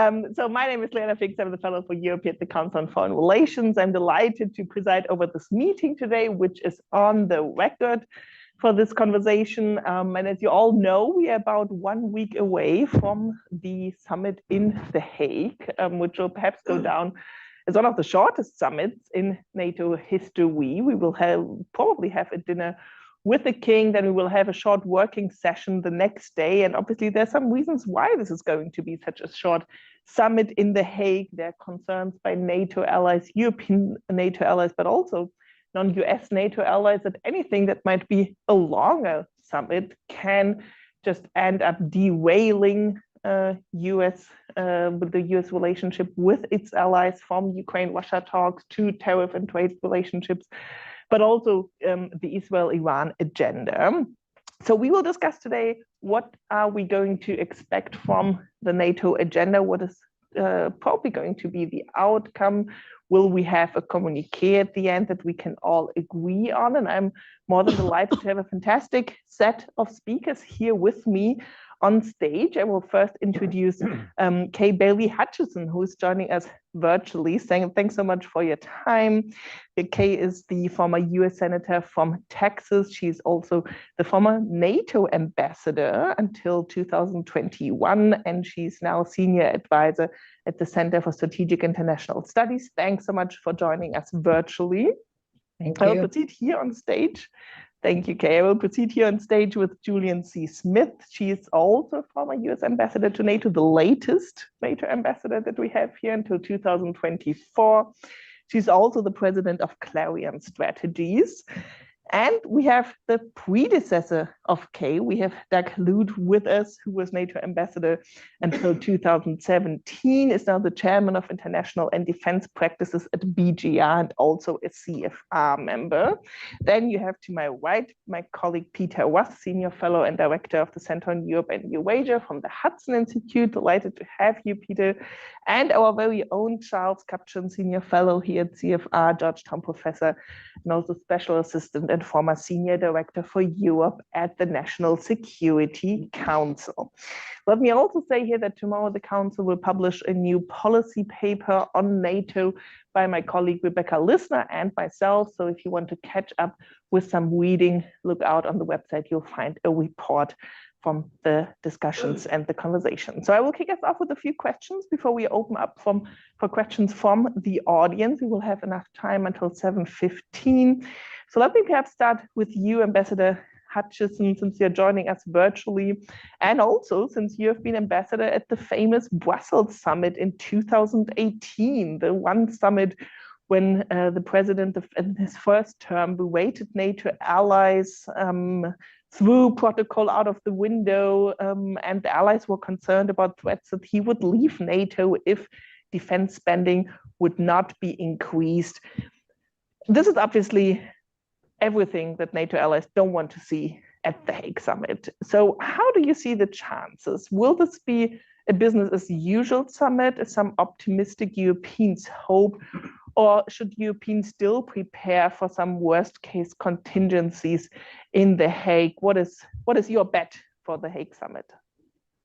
So my name is Liana Fix. I'm the fellow for Europe at the Council on Foreign Relations. I'm delighted to preside over this meeting today, which is on the record for this conversation. And as you all know, we are about 1 week away from the summit in The Hague, which will perhaps go down as one of the shortest summits in NATO history. We will probably have a dinner with the king, then we will have a short working session the next day. And obviously there's some reasons why this is going to be such a short summit in The Hague. There are concerns by NATO allies, European NATO allies, but also non-US NATO allies that anything that might be a longer summit can just end up derailing the US relationship with its allies, from Ukraine-Russia talks to tariff and trade relationships, but also the Israel-Iran agenda. So we will discuss today, what are we going to expect from the NATO agenda? What is probably going to be the outcome? Will we have a communique at the end that we can all agree on? And I'm more than delighted to have a fantastic set of speakers here with me on stage. I will first introduce Bailey Hutchison, who is joining us virtually. Thanks so much for your time. Kay is the former US Senator from Texas. She's also the former NATO ambassador until 2021, and she's now senior advisor at the Center for Strategic International Studies. Thanks so much for joining us virtually. Thank you. I will proceed here on stage. Thank you, Kay. I will proceed here on stage with Julianne C. Smith. She is also former US ambassador to NATO, the latest NATO ambassador that we have here until 2024. She's also the president of Clarion Strategies. And we have the predecessor of Kay. We have Lute with us, who was NATO ambassador until 2017, is now the chairman of international and defense practices at BGR and also a CFR member. Then you have to my right, my colleague Peter Wass, senior fellow and director of the Center on Europe and Eurasia from the Hudson Institute. Delighted to have you, Peter. And our very own Charles Kupchan, senior fellow here at CFR, Georgetown professor, and also special assistant and former senior director for Europe at the National Security Council. Let me also say here that tomorrow the Council will publish a new policy paper on NATO by my colleague Rebecca Lisner and myself. So if you want to catch up with some reading, look out on the website. You'll find a report from the discussions and the conversation. So I will kick us off with a few questions before we open up for questions from the audience. We will have enough time until 7:15. So let me perhaps start with you, Ambassador Hutchison, since you're joining us virtually, and also since you have been ambassador at the famous Brussels summit in 2018, the one summit when the president in his first term berated NATO allies, threw protocol out of the window, and the allies were concerned about threats that he would leave NATO if defense spending would not be increased. This is obviously everything that NATO allies don't want to see at the Hague summit. So how do you see the chances? Will this be a business as usual summit, as some optimistic Europeans hope, or should Europeans still prepare for some worst case contingencies in The Hague? What is your bet for the Hague summit?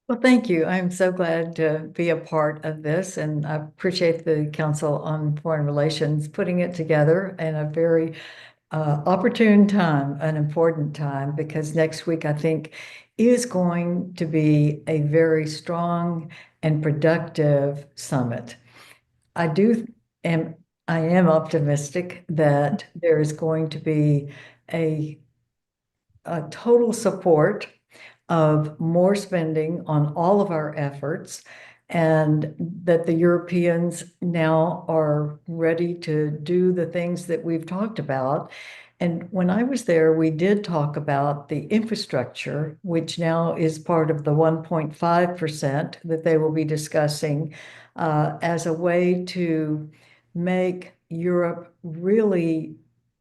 Well, thank you. I'm so glad to be a part of this, and I appreciate the Council on Foreign Relations putting it together in a very opportune time, an important time, because next week I think is going to be a very strong and productive summit. I am optimistic that there is going to be a total support of more spending on all of our efforts, and that the Europeans now are ready to do the things that we've talked about. And when I was there, we did talk about the infrastructure, which now is part of the 1.5% that they will be discussing as a way to make Europe really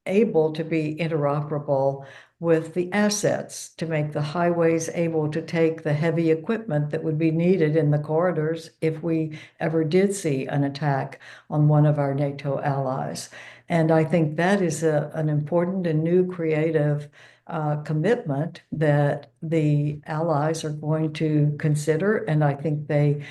able to be interoperable with the assets, to make the highways able to take the heavy equipment that would be needed in the corridors if we ever did see an attack on one of our NATO allies. And I think that is an important and new creative commitment that the allies are going to consider, and I think they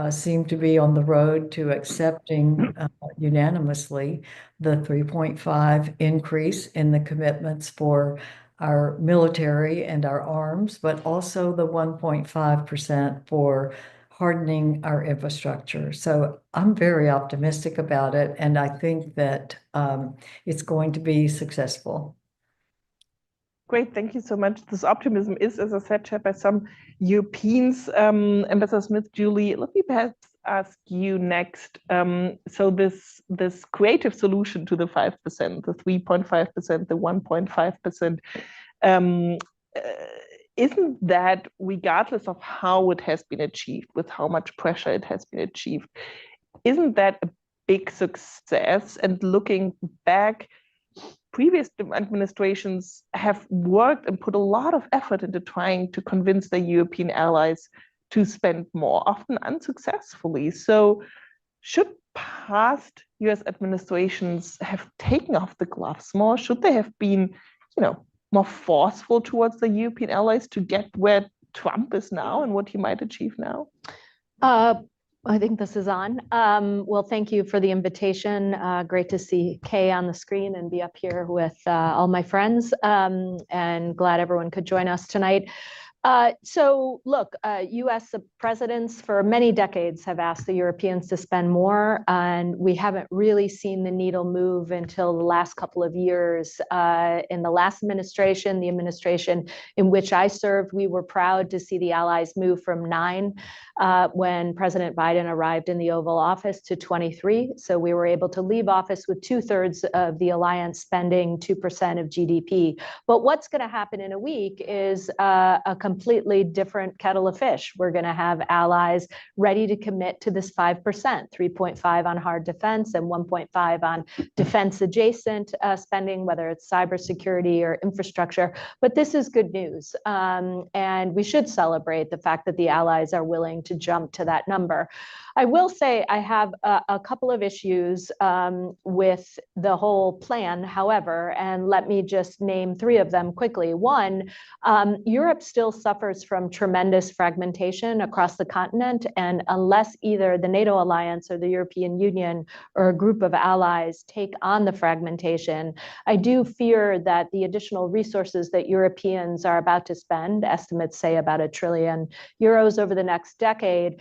seem to be on the road to accepting unanimously the 3.5 increase in the commitments for our military and our arms, but also the 1.5% for hardening our infrastructure. So I'm very optimistic about it, and I think that it's going to be successful. Great, thank you so much. This optimism is, as I said, shared by some Europeans. Ambassador Smith, Julie, let me perhaps ask you next. So this creative solution to the 5%, the 3.5%, the 1.5%, isn't that, regardless of how it has been achieved, with how much pressure it has been achieved, isn't that a big success? And looking back, previous administrations have worked and put a lot of effort into trying to convince their European allies to spend more, often unsuccessfully. So should past US administrations have taken off the gloves more? Should they have been, more forceful towards the European allies to get where Trump is now and what he might achieve now? I think this is on. Well, thank you for the invitation. Great to see Kay on the screen and be up here with all my friends, and glad everyone could join us tonight. So look, US presidents for many decades have asked the Europeans to spend more, and we haven't really seen the needle move until the last couple of years. In the last administration, the administration in which I served, we were proud to see the allies move from 9 when President Biden arrived in the Oval Office to 23. So we were able to leave office with 2/3 of the alliance spending 2% of GDP. But what's going to happen in a week is a completely different kettle of fish. We're going to have allies ready to commit to this 5%, 3.5 on hard defense and 1.5 on defense adjacent spending, whether it's cybersecurity or infrastructure. But this is good news. And we should celebrate the fact that the allies are willing to jump to that number. I will say I have a couple of issues with the whole plan, however, and let me just name 3 of them quickly. One, Europe still suffers from tremendous fragmentation across the continent, and unless either the NATO alliance or the European Union or a group of allies take on the fragmentation, I do fear that the additional resources that Europeans are about to spend, estimates say about €1 trillion over the next decade,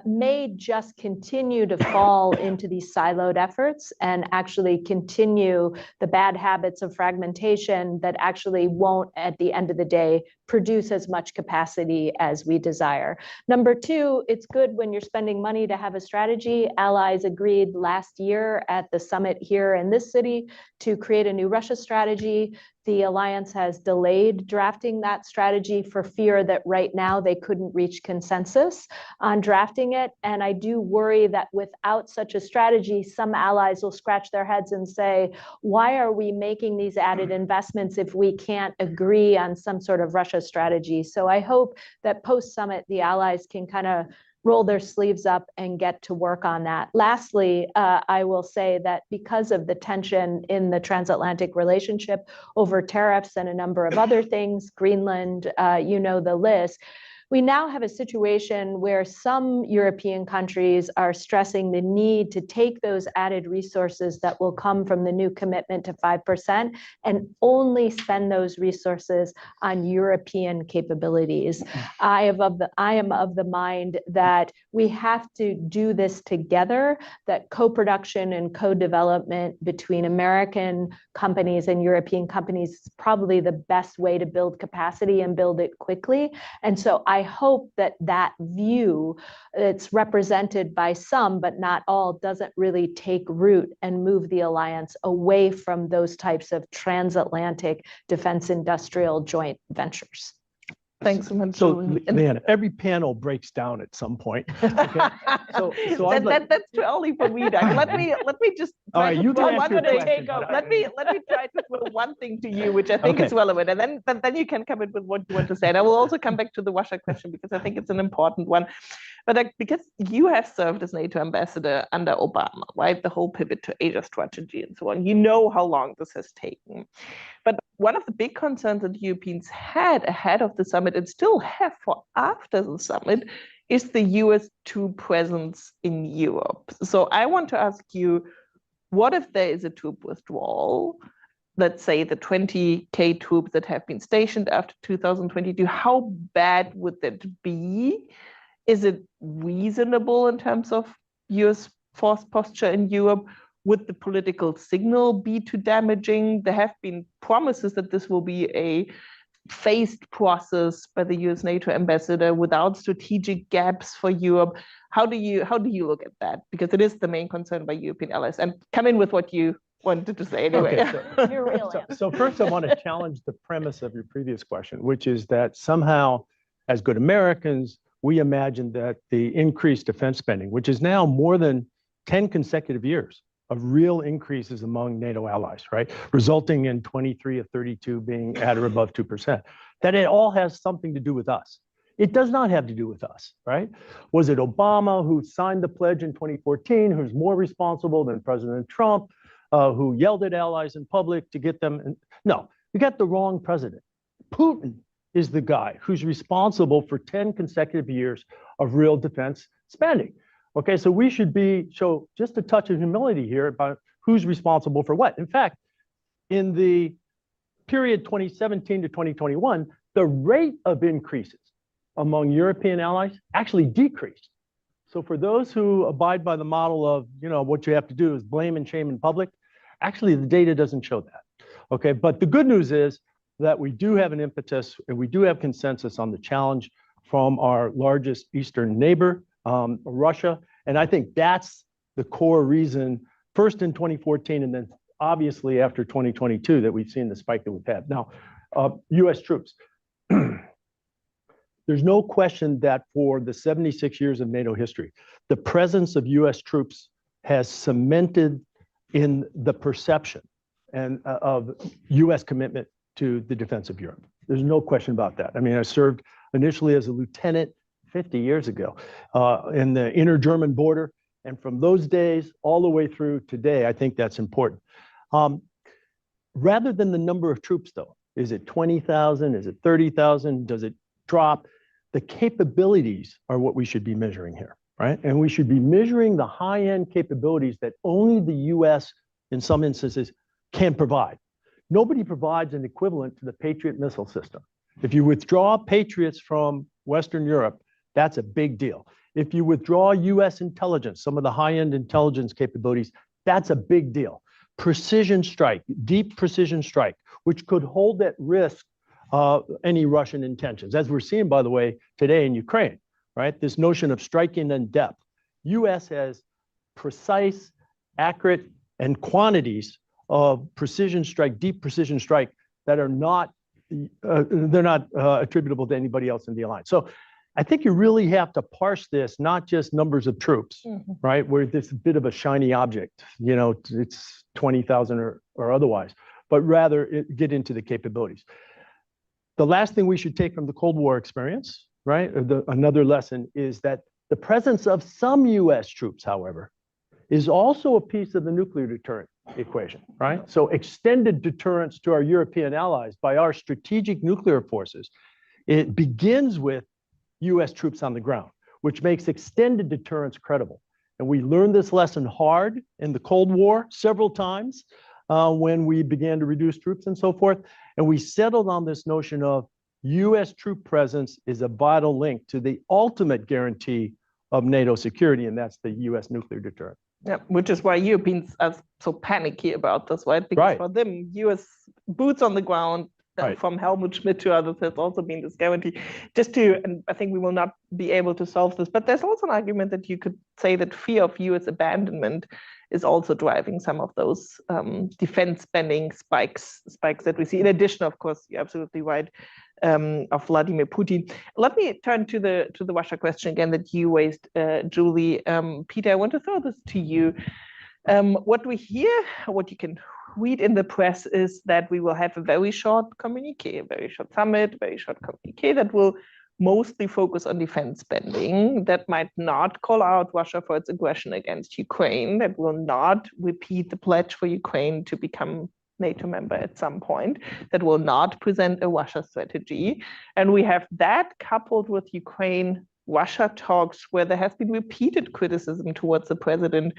may just continue to fall into these siloed efforts and actually continue the bad habits of fragmentation that actually won't, at the end of the day, produce as much capacity as we desire. Number 2, it's good when you're spending money to have a strategy. Allies agreed last year at the summit here in this city to create a new Russia strategy. The alliance has delayed drafting that strategy for fear that right now they couldn't reach consensus on drafting it. And I do worry that without such a strategy, some allies will scratch their heads and say, why are we making these added investments if we can't agree on some sort of Russia strategy? So I hope that post-summit, the allies can kind of roll their sleeves up and get to work on that. Lastly, I will say that because of the tension in the transatlantic relationship over tariffs and a number of other things, Greenland, the list, we now have a situation where some European countries are stressing the need to take those added resources that will come from the new commitment to 5% and only spend those resources on European capabilities. I am of the mind that we have to do this together, that co-production and co-development between American companies and European companies is probably the best way to build capacity and build it quickly. And so I hope that that view that's represented by some, but not all, doesn't really take root and move the alliance away from those types of transatlantic defense industrial joint ventures. Thanks so much. So, Liana, every panel breaks down at some point. Okay? That's too early for me, Doug. Let me just. All right, you can I'm going to take over. Let me try to throw one thing to you, which I think is relevant, and then you can come in with what you want to say. And I will also come back to the Russia question because I think it's an important one. But because you have served as NATO ambassador under Obama, right? The whole pivot to Asia strategy and so on. You know how long this has taken. But one of the big concerns that Europeans had ahead of the summit and still have for after the summit is the US troop presence in Europe. So I want to ask you, what if there is a troop withdrawal? Let's say the 20K troops that have been stationed after 2022, how bad would that be? Is it reasonable in terms of US force posture in Europe? Would the political signal be too damaging? There have been promises that this will be a phased process by the US NATO ambassador without strategic gaps for Europe. How do you look at that? Because it is the main concern by European allies. And come in with what you wanted to say anyway. Okay, Your real so first I want to challenge the premise of your previous question, which is that somehow, as good Americans, we imagine that the increased defense spending, which is now more than 10 consecutive years of real increases among NATO allies, right? Resulting in 23 of 32 being at or above 2%, that it all has something to do with us. It does not have to do with us, right? Was it Obama who signed the pledge in 2014, who's more responsible than President Trump, who yelled at allies in public to get them? No, you got the wrong president. Putin is the guy who's responsible for 10 consecutive years of real defense spending. Okay, so we should show just a touch of humility here about who's responsible for what. In fact, in the period 2017 to 2021, the rate of increases among European allies actually decreased. So for those who abide by the model of, what you have to do is blame and shame in public, actually the data doesn't show that. Okay, but the good news is that we do have an impetus and we do have consensus on the challenge from our largest Eastern neighbor, Russia. And I think that's the core reason, first in 2014, and then obviously after 2022, that we've seen the spike that we've had. Now, US troops. There's no question that for the 76 years of NATO history, the presence of US troops has cemented in the perception and of US commitment to the defense of Europe. There's no question about that. I mean, I served initially as a lieutenant 50 years ago in the inner German border. And from those days all the way through today, I think that's important. Rather than the number of troops, though, is it 20,000? Is it 30,000? Does it drop? The capabilities are what we should be measuring here, right? And we should be measuring the high-end capabilities that only the US, in some instances, can provide. Nobody provides an equivalent to the Patriot missile system. If you withdraw Patriots from Western Europe, that's a big deal. If you withdraw US intelligence, some of the high-end intelligence capabilities, that's a big deal. Precision strike, deep precision strike, which could hold at risk any Russian intentions, as we're seeing, by the way, today in Ukraine, right? This notion of striking in depth. US has precise, accurate, and quantities of precision strike, deep precision strike that are not, attributable to anybody else in the alliance. So I think you really have to parse this, not just numbers of troops, right? Where this bit of a shiny object, it's 20,000 or otherwise, but rather get into the capabilities. The last thing we should take from the Cold War experience, right? Another lesson is that the presence of some US troops, however, is also a piece of the nuclear deterrent equation, right? So extended deterrence to our European allies by our strategic nuclear forces, it begins with US troops on the ground, which makes extended deterrence credible. And we learned this lesson hard in the Cold War several times when we began to reduce troops and so forth. And we settled on this notion of US troop presence is a vital link to the ultimate guarantee of NATO security, and that's the US nuclear deterrent. Yeah, which is why Europeans are so panicky about this, right? Because for them, US boots on the ground, from Helmut Schmidt to others, has also been this guarantee. And I think we will not be able to solve this, but there's also an argument that you could say that fear of US abandonment is also driving some of those defense spending spikes that we see. In addition, of course, you're absolutely right, of Vladimir Putin. Let me turn to the Russia question again that you raised, Julie. Peter, I want to throw this to you. What we hear, what you can read in the press, is that we will have a very short communique, a very short summit, very short communique that will mostly focus on defense spending, that might not call out Russia for its aggression against Ukraine, that will not repeat the pledge for Ukraine to become NATO member at some point, that will not present a Russia strategy. And we have that coupled with Ukraine Russia talks where there has been repeated criticism towards the president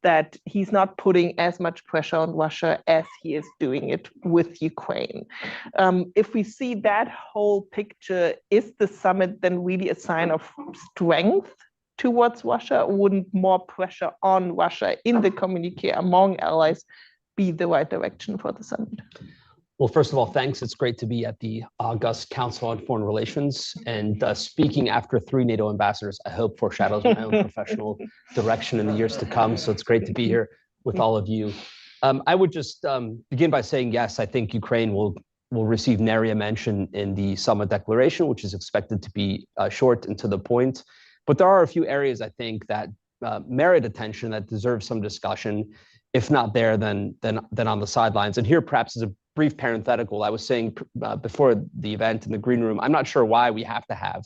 that he's not putting as much pressure on Russia as he is doing it with Ukraine. If we see that whole picture, is the summit then really a sign of strength towards Russia, or wouldn't more pressure on Russia in the communique among allies be the right direction for the summit? Well, first of all, thanks. It's great to be at the August Council on Foreign Relations. And speaking after 3 NATO ambassadors, I hope foreshadows my own professional direction in the years to come. So it's great to be here with all of you. I would just begin by saying, yes, I think Ukraine will receive nary a mention in the summit declaration, which is expected to be short and to the point. But there are a few areas, I think, that merit attention, that deserve some discussion. If not there, then on the sidelines. And here, perhaps, is a brief parenthetical. I was saying before the event in the green room, I'm not sure why we have to have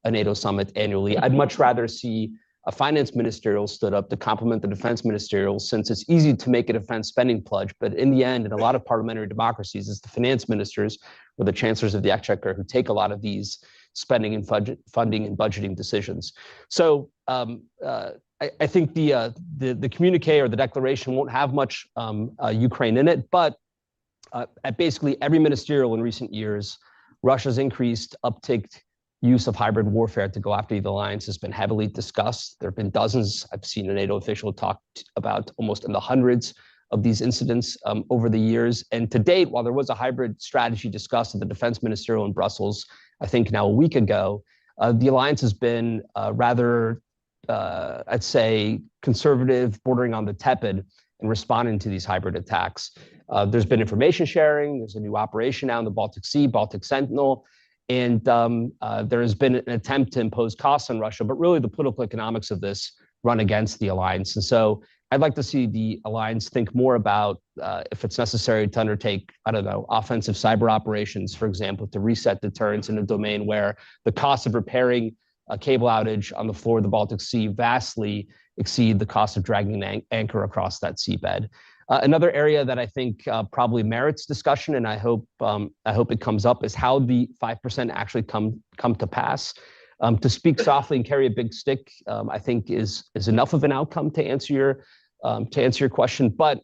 a NATO summit annually. I'd much rather see a finance ministerial stood up to complement the defense ministerial, since it's easy to make a defense spending pledge. But in the end, in a lot of parliamentary democracies, it's the finance ministers or the chancellors of the exchequer who take a lot of these spending and funding and budgeting decisions. So I think the communique or the declaration won't have much Ukraine in it, but at basically every ministerial in recent years, Russia's increased uptake use of hybrid warfare to go after the alliance has been heavily discussed. There have been dozens. I've seen a NATO official talk about almost in the hundreds of these incidents over the years. And to date, while there was a hybrid strategy discussed at the defense ministerial in Brussels, I think now a week ago, the alliance has been rather, I'd say, conservative, bordering on the tepid in responding to these hybrid attacks. There's been information sharing. There's a new operation now in the Baltic Sea, Baltic Sentinel. And there has been an attempt to impose costs on Russia, but really the political economics of this run against the alliance. And so I'd like to see the alliance think more about if it's necessary to undertake, I don't know, offensive cyber operations, for example, to reset deterrence in a domain where the cost of repairing a cable outage on the floor of the Baltic Sea vastly exceed the cost of dragging an anchor across that seabed. Another area that I think probably merits discussion, and I hope it comes up, is how the 5% actually come to pass. To speak softly and carry a big stick, I think is enough of an outcome to answer your question. But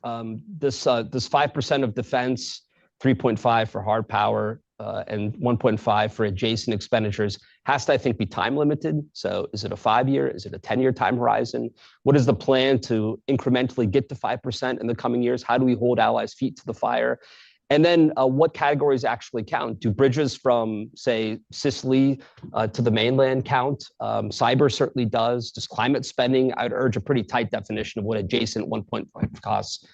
this 5% of defense, 3.5 for hard power, and 1.5 for adjacent expenditures has to, I think, be time limited. So is it a 5-year? Is it a 10-year time horizon? What is the plan to incrementally get to 5% in the coming years? How do we hold allies' feet to the fire? And then what categories actually count? Do bridges from, say, Sicily to the mainland count? Cyber certainly does. Does climate spending? I'd urge a pretty tight definition of what adjacent 1.5 costs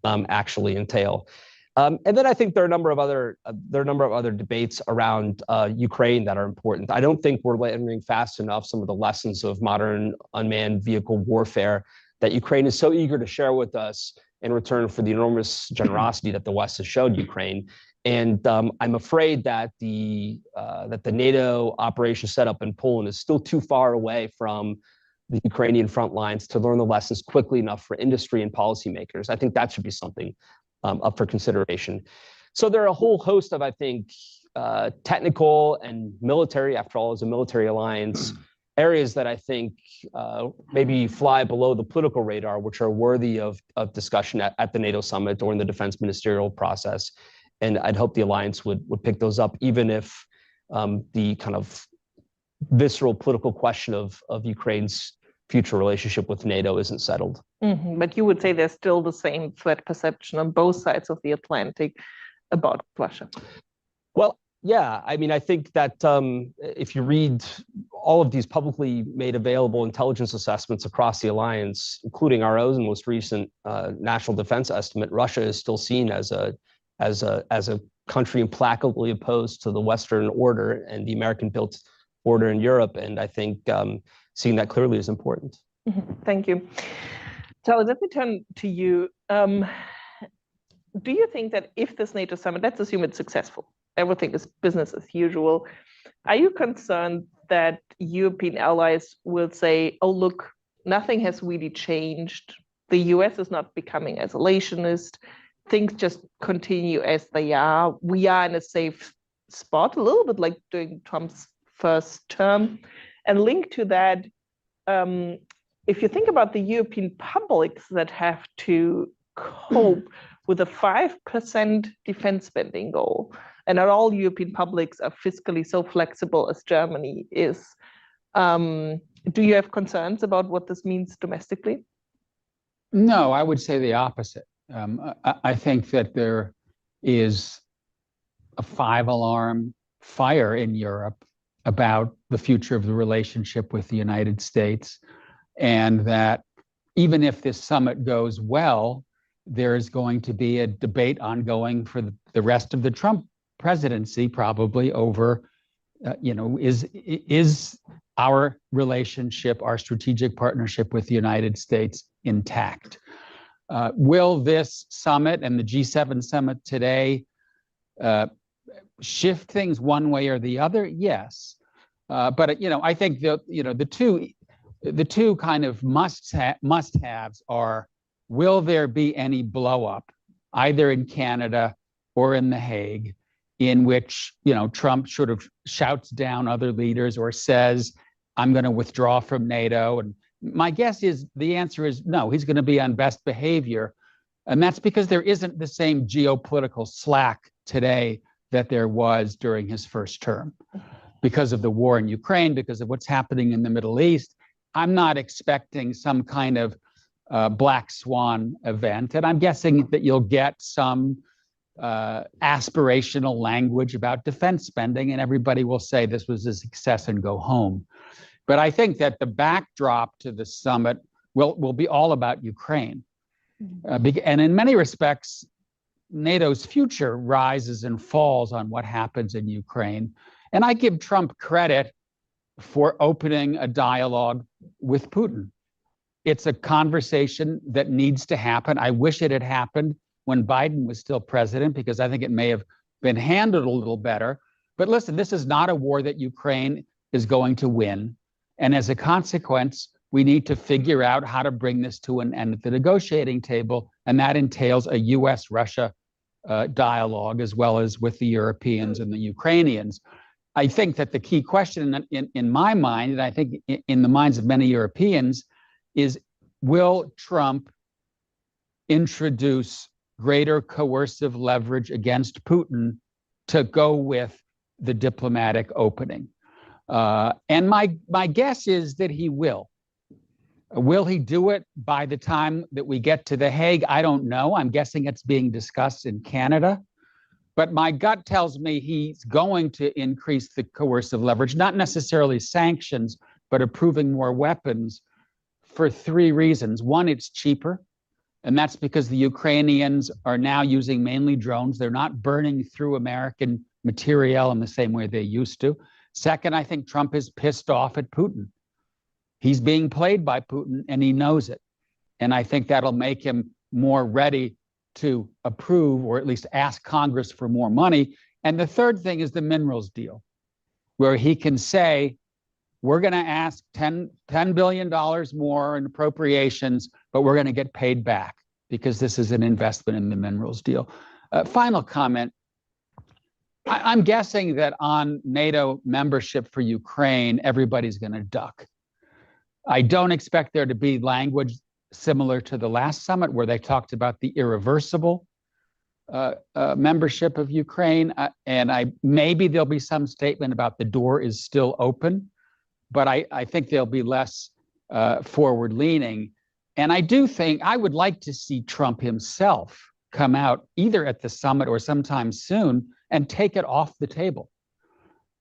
actually entail. And then I think there are a number of other debates around Ukraine that are important. I don't think we're learning fast enough some of the lessons of modern unmanned vehicle warfare that Ukraine is so eager to share with us in return for the enormous generosity that the West has showed Ukraine. And I'm afraid that the NATO operation set up in Poland is still too far away from the Ukrainian front lines to learn the lessons quickly enough for industry and policymakers. I think that should be something up for consideration. So there are a whole host of, I think, technical and military, after all, as a military alliance, areas that I think maybe fly below the political radar, which are worthy of discussion at the NATO summit or in the defense ministerial process. And I'd hope the alliance would pick those up, even if the kind of visceral political question of Ukraine's future relationship with NATO isn't settled. Mm-hmm. But you would say there's still the same threat perception on both sides of the Atlantic about Russia? Well, yeah. I mean, I think that if you read all of these publicly made available intelligence assessments across the alliance, including our own most recent national defense estimate, Russia is still seen as a country implacably opposed to the Western order and the American-built order in Europe. And I think seeing that clearly is important. Mm-hmm. Thank you. So let me turn to you. Do you think that if this NATO summit, let's assume it's successful, everything is business as usual, are you concerned that European allies will say, oh, look, nothing has really changed. The US is not becoming isolationist. Things just continue as they are. We are in a safe spot, a little bit like during Trump's first term. And linked to that, if you think about the European publics that have to cope with a 5% defense spending goal, and not all European publics are fiscally so flexible as Germany is, do you have concerns about what this means domestically? No, I would say the opposite. I think that there is a 5-alarm fire in Europe about the future of the relationship with the United States, and that even if this summit goes well, there is going to be a debate ongoing for the rest of the Trump presidency, probably over, is our relationship, our strategic partnership with the United States intact? Will this summit and the G7 summit today shift things one way or the other? Yes, but I think the two kind of must-haves are: will there be any blow-up, either in Canada or in The Hague, in which Trump sort of shouts down other leaders or says, "I'm going to withdraw from NATO"? And my guess is the answer is no. He's going to be on best behavior, and that's because there isn't the same geopolitical slack today that there was during his first term, because of the war in Ukraine, because of what's happening in the Middle East. I'm not expecting some kind of black swan event, and I'm guessing that you'll get some aspirational language about defense spending, and everybody will say this was a success and go home. But I think that the backdrop to the summit will be all about Ukraine. And in many respects, NATO's future rises and falls on what happens in Ukraine. And I give Trump credit for opening a dialogue with Putin. It's a conversation that needs to happen. I wish it had happened when Biden was still president, because I think it may have been handled a little better. But listen, this is not a war that Ukraine is going to win. And as a consequence, we need to figure out how to bring this to an end at the negotiating table. And that entails a US-Russia dialogue, as well as with the Europeans and the Ukrainians. I think that the key question in my mind, and I think in the minds of many Europeans, is will Trump introduce greater coercive leverage against Putin to go with the diplomatic opening? And my guess is that he will. Will he do it by the time that we get to The Hague? I don't know. I'm guessing it's being discussed in Canada. But my gut tells me he's going to increase the coercive leverage, not necessarily sanctions, but approving more weapons, for 3 reasons. One, it's cheaper. And that's because the Ukrainians are now using mainly drones. They're not burning through American materiel in the same way they used to. Second, I think Trump is pissed off at Putin. He's being played by Putin, and he knows it. And I think that'll make him more ready to approve, or at least ask Congress for more money. And the third thing is the minerals deal, where he can say, we're going to ask $10 billion more in appropriations, but we're going to get paid back because this is an investment in the minerals deal. Final comment. I'm guessing that on NATO membership for Ukraine, everybody's going to duck. I don't expect there to be language similar to the last summit where they talked about the irreversible membership of Ukraine. And maybe there'll be some statement about the door is still open, but I think they'll be less forward-leaning. And I do think I would like to see Trump himself come out either at the summit or sometime soon and take it off the table.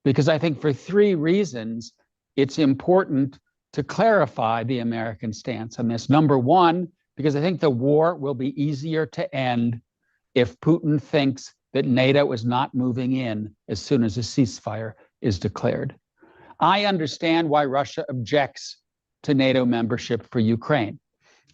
Because I think for 3 reasons, it's important to clarify the American stance on this. Number one, because I think the war will be easier to end if Putin thinks that NATO is not moving in as soon as a ceasefire is declared. I understand why Russia objects to NATO membership for Ukraine.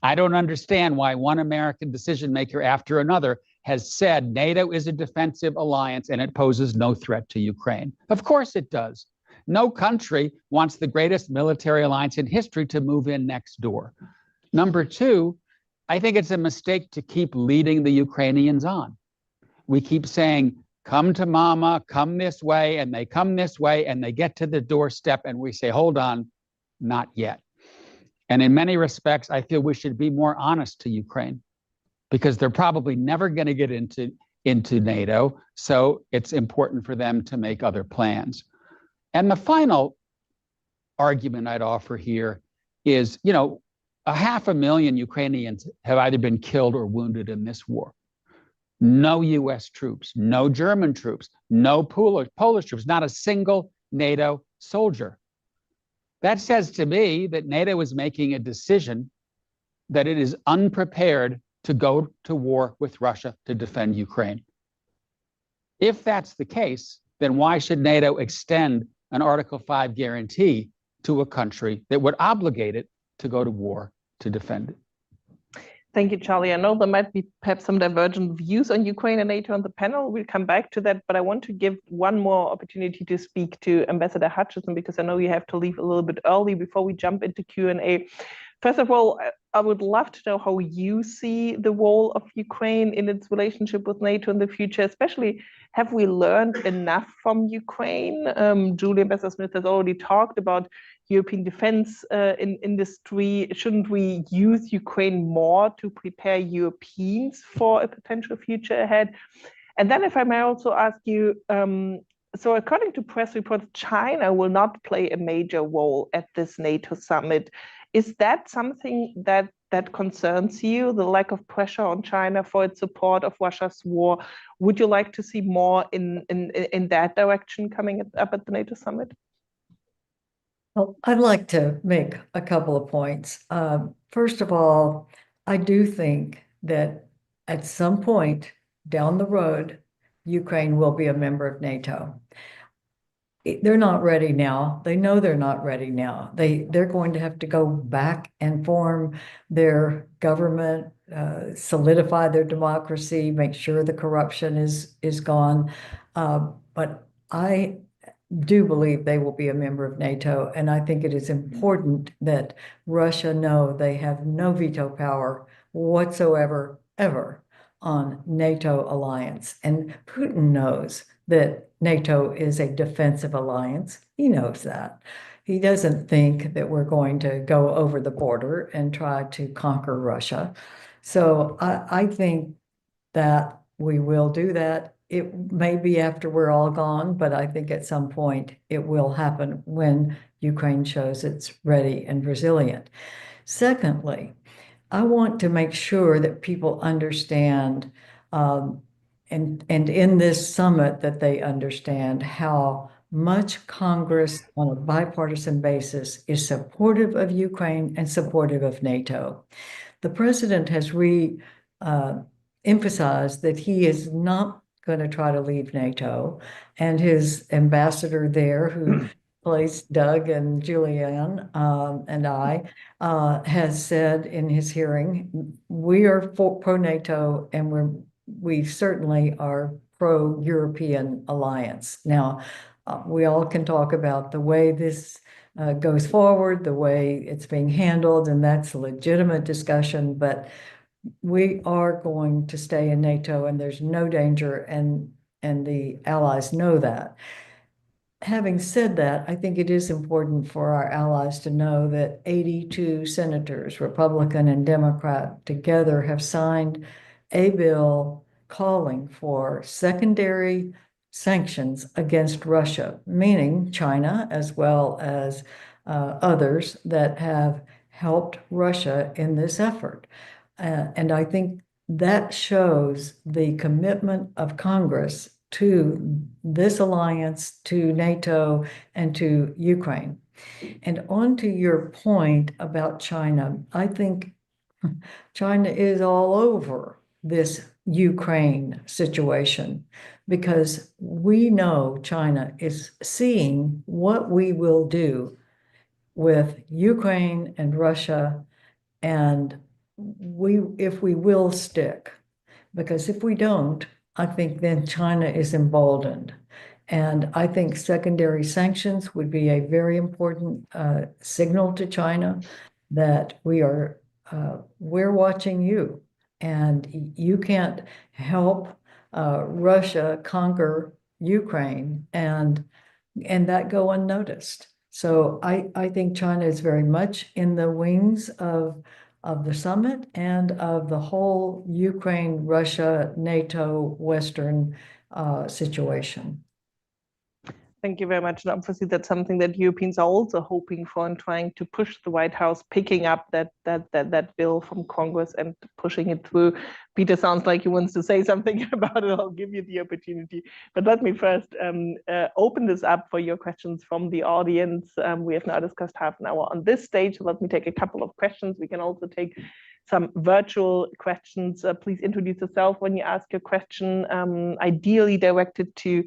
I don't understand why one American decision maker after another has said NATO is a defensive alliance and it poses no threat to Ukraine. Of course it does. No country wants the greatest military alliance in history to move in next door. Number 2, I think it's a mistake to keep leading the Ukrainians on. We keep saying come to mama, come this way, and they come this way, and they get to the doorstep, and we say, hold on, not yet. And in many respects, I feel we should be more honest to Ukraine, because they're probably never going to get into NATO. So it's important for them to make other plans. And the final argument I'd offer here is, 500,000 Ukrainians have either been killed or wounded in this war. No US troops, no German troops, no Polish troops, not a single NATO soldier. That says to me that NATO is making a decision that it is unprepared to go to war with Russia to defend Ukraine. If that's the case, then why should NATO extend an Article 5 guarantee to a country that would obligate it to go to war to defend it? Thank you, Charlie. I know there might be perhaps some divergent views on Ukraine and NATO on the panel. We'll come back to that, but I want to give one more opportunity to speak to Ambassador Hutchison, because I know you have to leave a little bit early before we jump into Q&A. First of all, I would love to know how you see the role of Ukraine in its relationship with NATO in the future, especially have we learned enough from Ukraine? Julie, Ambassador Smith has already talked about European defense industry. Shouldn't we use Ukraine more to prepare Europeans for a potential future ahead? And then if I may also ask you, so according to press reports, China will not play a major role at this NATO summit. Is that something that concerns you, the lack of pressure on China for its support of Russia's war? Would you like to see more in that direction coming up at the NATO summit? Well, I'd like to make a couple of points. First of all, I do think that at some point down the road, Ukraine will be a member of NATO. They're not ready now. They know they're not ready now. They're going to have to go back and form their government, solidify their democracy, make sure the corruption is gone. But I do believe they will be a member of NATO, and I think it is important that Russia know they have no veto power whatsoever, ever, on NATO alliance. And Putin knows that NATO is a defensive alliance. He knows that. He doesn't think that we're going to go over the border and try to conquer Russia. So I think that we will do that. It may be after we're all gone, but I think at some point it will happen when Ukraine shows it's ready and resilient. Secondly, I want to make sure that people understand, and in this summit, that they understand how much Congress on a bipartisan basis is supportive of Ukraine and supportive of NATO. The president has emphasized that he is not going to try to leave NATO, and his ambassador there, who plays Doug and Julianne and I, has said in his hearing, we are pro-NATO, and we certainly are pro-European alliance. Now, we all can talk about the way this goes forward, the way it's being handled, and that's a legitimate discussion, but we are going to stay in NATO, and there's no danger, and the allies know that. Having said that, I think it is important for our allies to know that 82 senators, Republican and Democrat, together have signed a bill calling for secondary sanctions against Russia, meaning China, as well as others that have helped Russia in this effort. And I think that shows the commitment of Congress to this alliance, to NATO, and to Ukraine. And on to your point about China, I think China is all over this Ukraine situation, because we know China is seeing what we will do with Ukraine and Russia, and if we will stick, because if we don't, I think then China is emboldened. And I think secondary sanctions would be a very important signal to China that we're watching you, and you can't help Russia conquer Ukraine and that go unnoticed. So I think China is very much in the wings of the summit and of the whole Ukraine, Russia, NATO, Western situation. Thank you very much. And obviously, that's something that Europeans are also hoping for and trying to push the White House, picking up that bill from Congress and pushing it through. Peter sounds like he wants to say something about it. I'll give you the opportunity. But let me first open this up for your questions from the audience. We have now discussed half an hour on this stage. So let me take a couple of questions. We can also take some virtual questions. Please introduce yourself when you ask your question, ideally directed to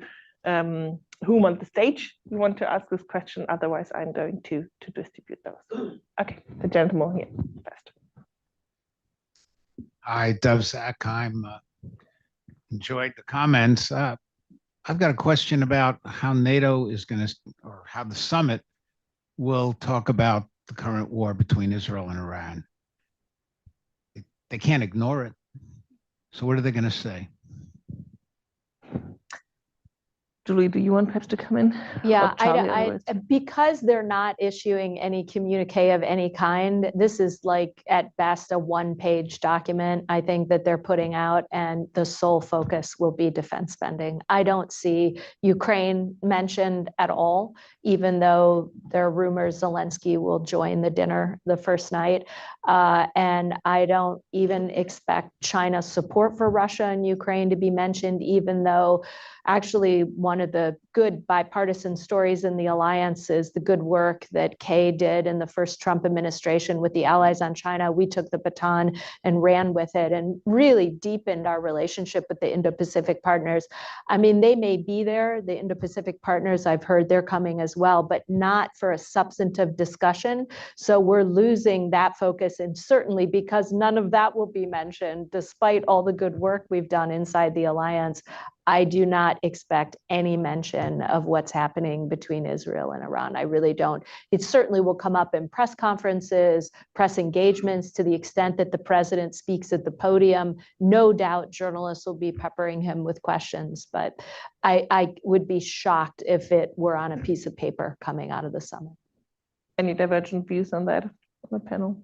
whom on the stage you want to ask this question. Otherwise, I'm going to distribute those. Okay, the gentleman here first. Hi, Dov Zakheim. Enjoyed the comments. I've got a question about how NATO is going to, or how the summit will talk about the current war between Israel and Iran. They can't ignore it. So what are they going to say? Julie, do you want perhaps to come in? Yeah, because they're not issuing any communique of any kind, this is like at best a one-page document, I think, that they're putting out, and the sole focus will be defense spending. I don't see Ukraine mentioned at all, even though there are rumors Zelensky will join the dinner the first night. And I don't even expect China's support for Russia and Ukraine to be mentioned, even though actually one of the good bipartisan stories in the alliance is the good work that Kay did in the first Trump administration with the allies on China. We took the baton and ran with it and really deepened our relationship with the Indo-Pacific partners. I mean, they may be there, the Indo-Pacific partners, I've heard they're coming as well, but not for a substantive discussion. So we're losing that focus, and certainly because none of that will be mentioned, despite all the good work we've done inside the alliance, I do not expect any mention of what's happening between Israel and Iran. I really don't. It certainly will come up in press conferences, press engagements, to the extent that the president speaks at the podium. No doubt journalists will be peppering him with questions, but I would be shocked if it were on a piece of paper coming out of the summit. Any divergent views on that on the panel?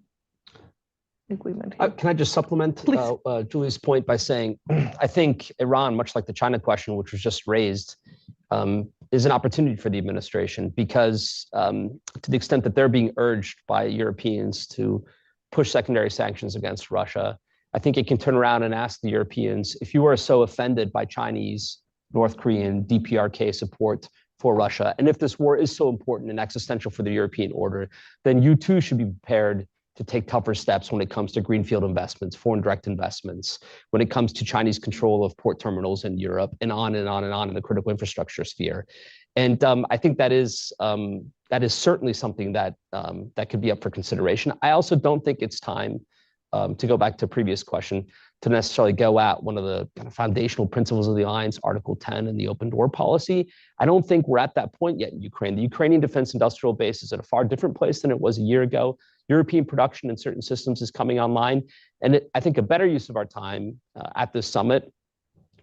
Agreement here. Can I just supplement Julie's point by saying, I think Iran, much like the China question, which was just raised, is an opportunity for the administration, because to the extent that they're being urged by Europeans to push secondary sanctions against Russia, I think it can turn around and ask the Europeans, if you are so offended by Chinese, North Korean, DPRK support for Russia, and if this war is so important and existential for the European order, then you too should be prepared to take tougher steps when it comes to greenfield investments, foreign direct investments, when it comes to Chinese control of port terminals in Europe, and on and on and on in the critical infrastructure sphere. And I think that is certainly something that that could be up for consideration. I also don't think it's time, to go back to a previous question, to necessarily go at one of the kind of foundational principles of the alliance, Article 10 and the open door policy. I don't think we're at that point yet in Ukraine. The Ukrainian defense industrial base is at a far different place than it was a year ago. European production in certain systems is coming online. And I think a better use of our time at this summit,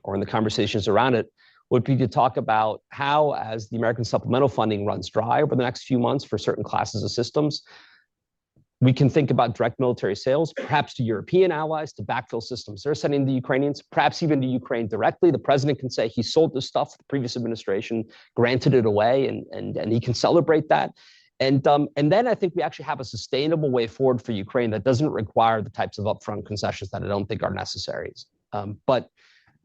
or in the conversations around it, would be to talk about how, as the American supplemental funding runs dry over the next few months for certain classes of systems, we can think about direct military sales, perhaps to European allies, to backfill systems they're sending the Ukrainians, perhaps even to Ukraine directly. The president can say he sold this stuff, the previous administration granted it away, and he can celebrate that. And then I think we actually have a sustainable way forward for Ukraine that doesn't require the types of upfront concessions that I don't think are necessary. But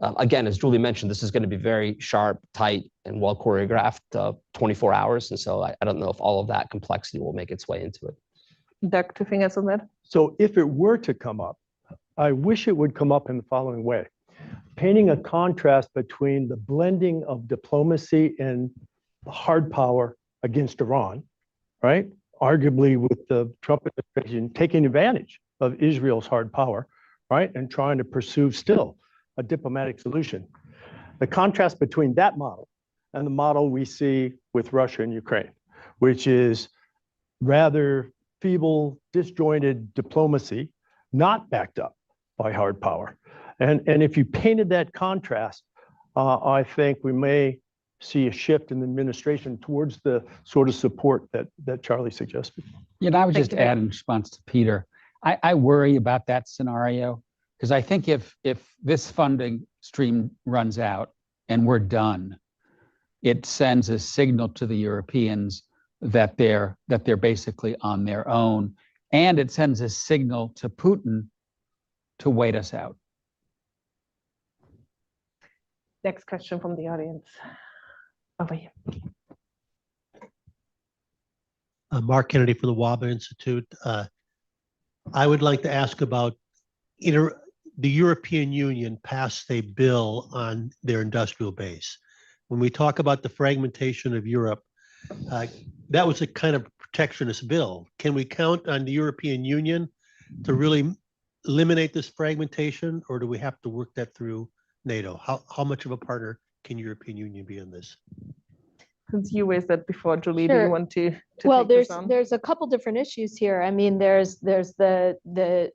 again, as Julie mentioned, this is going to be very sharp, tight, and well choreographed 24 hours. And so I don't know if all of that complexity will make its way into it. Doug, 2 fingers on that? So if it were to come up, I wish it would come up in the following way: painting a contrast between the blending of diplomacy and hard power against Iran, right? Arguably with the Trump administration taking advantage of Israel's hard power, right? And trying to pursue still a diplomatic solution. The contrast between that model and the model we see with Russia and Ukraine, which is rather feeble, disjointed diplomacy, not backed up by hard power. And if you painted that contrast, I think we may see a shift in the administration towards the sort of support that Charlie suggested. You know, I would Thank just you. add in response to Peter, I worry about that scenario because I think if this funding stream runs out and we're done, it sends a signal to the Europeans that they're basically on their own, and it sends a signal to Putin to wait us out. Next question from the audience. Over here. Mark Kennedy for the WABA Institute. I would like to ask about the European Union passed a bill on their industrial base. When we talk about the fragmentation of Europe, that was a kind of protectionist bill. Can we count on the European Union to really eliminate this fragmentation, or do we have to work that through NATO? How much of a partner can European Union be in this? Since you raised that before, Julie, do Sure. you want to Well, take this on? there's a couple different issues here. I mean, there's the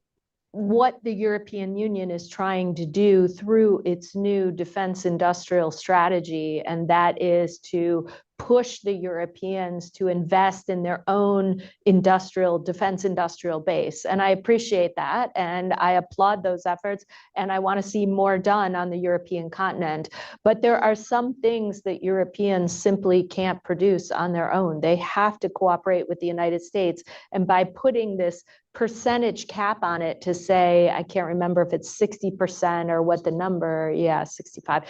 what the European Union is trying to do through its new defense industrial strategy, and that is to push the Europeans to invest in their own defense industrial base. And I appreciate that, and I applaud those efforts, and I want to see more done on the European continent. But there are some things that Europeans simply can't produce on their own. They have to cooperate with the United States. And by putting this percentage cap on it to say, I can't remember if it's 60% or what the number, 65,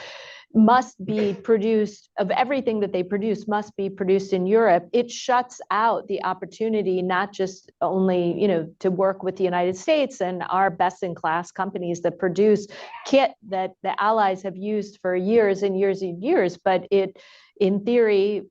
must be produced, of everything that they produce must be produced in Europe, it shuts out the opportunity not just only, to work with the United States and our best-in-class companies that produce kit that the allies have used for years and years and years, but it, in theory,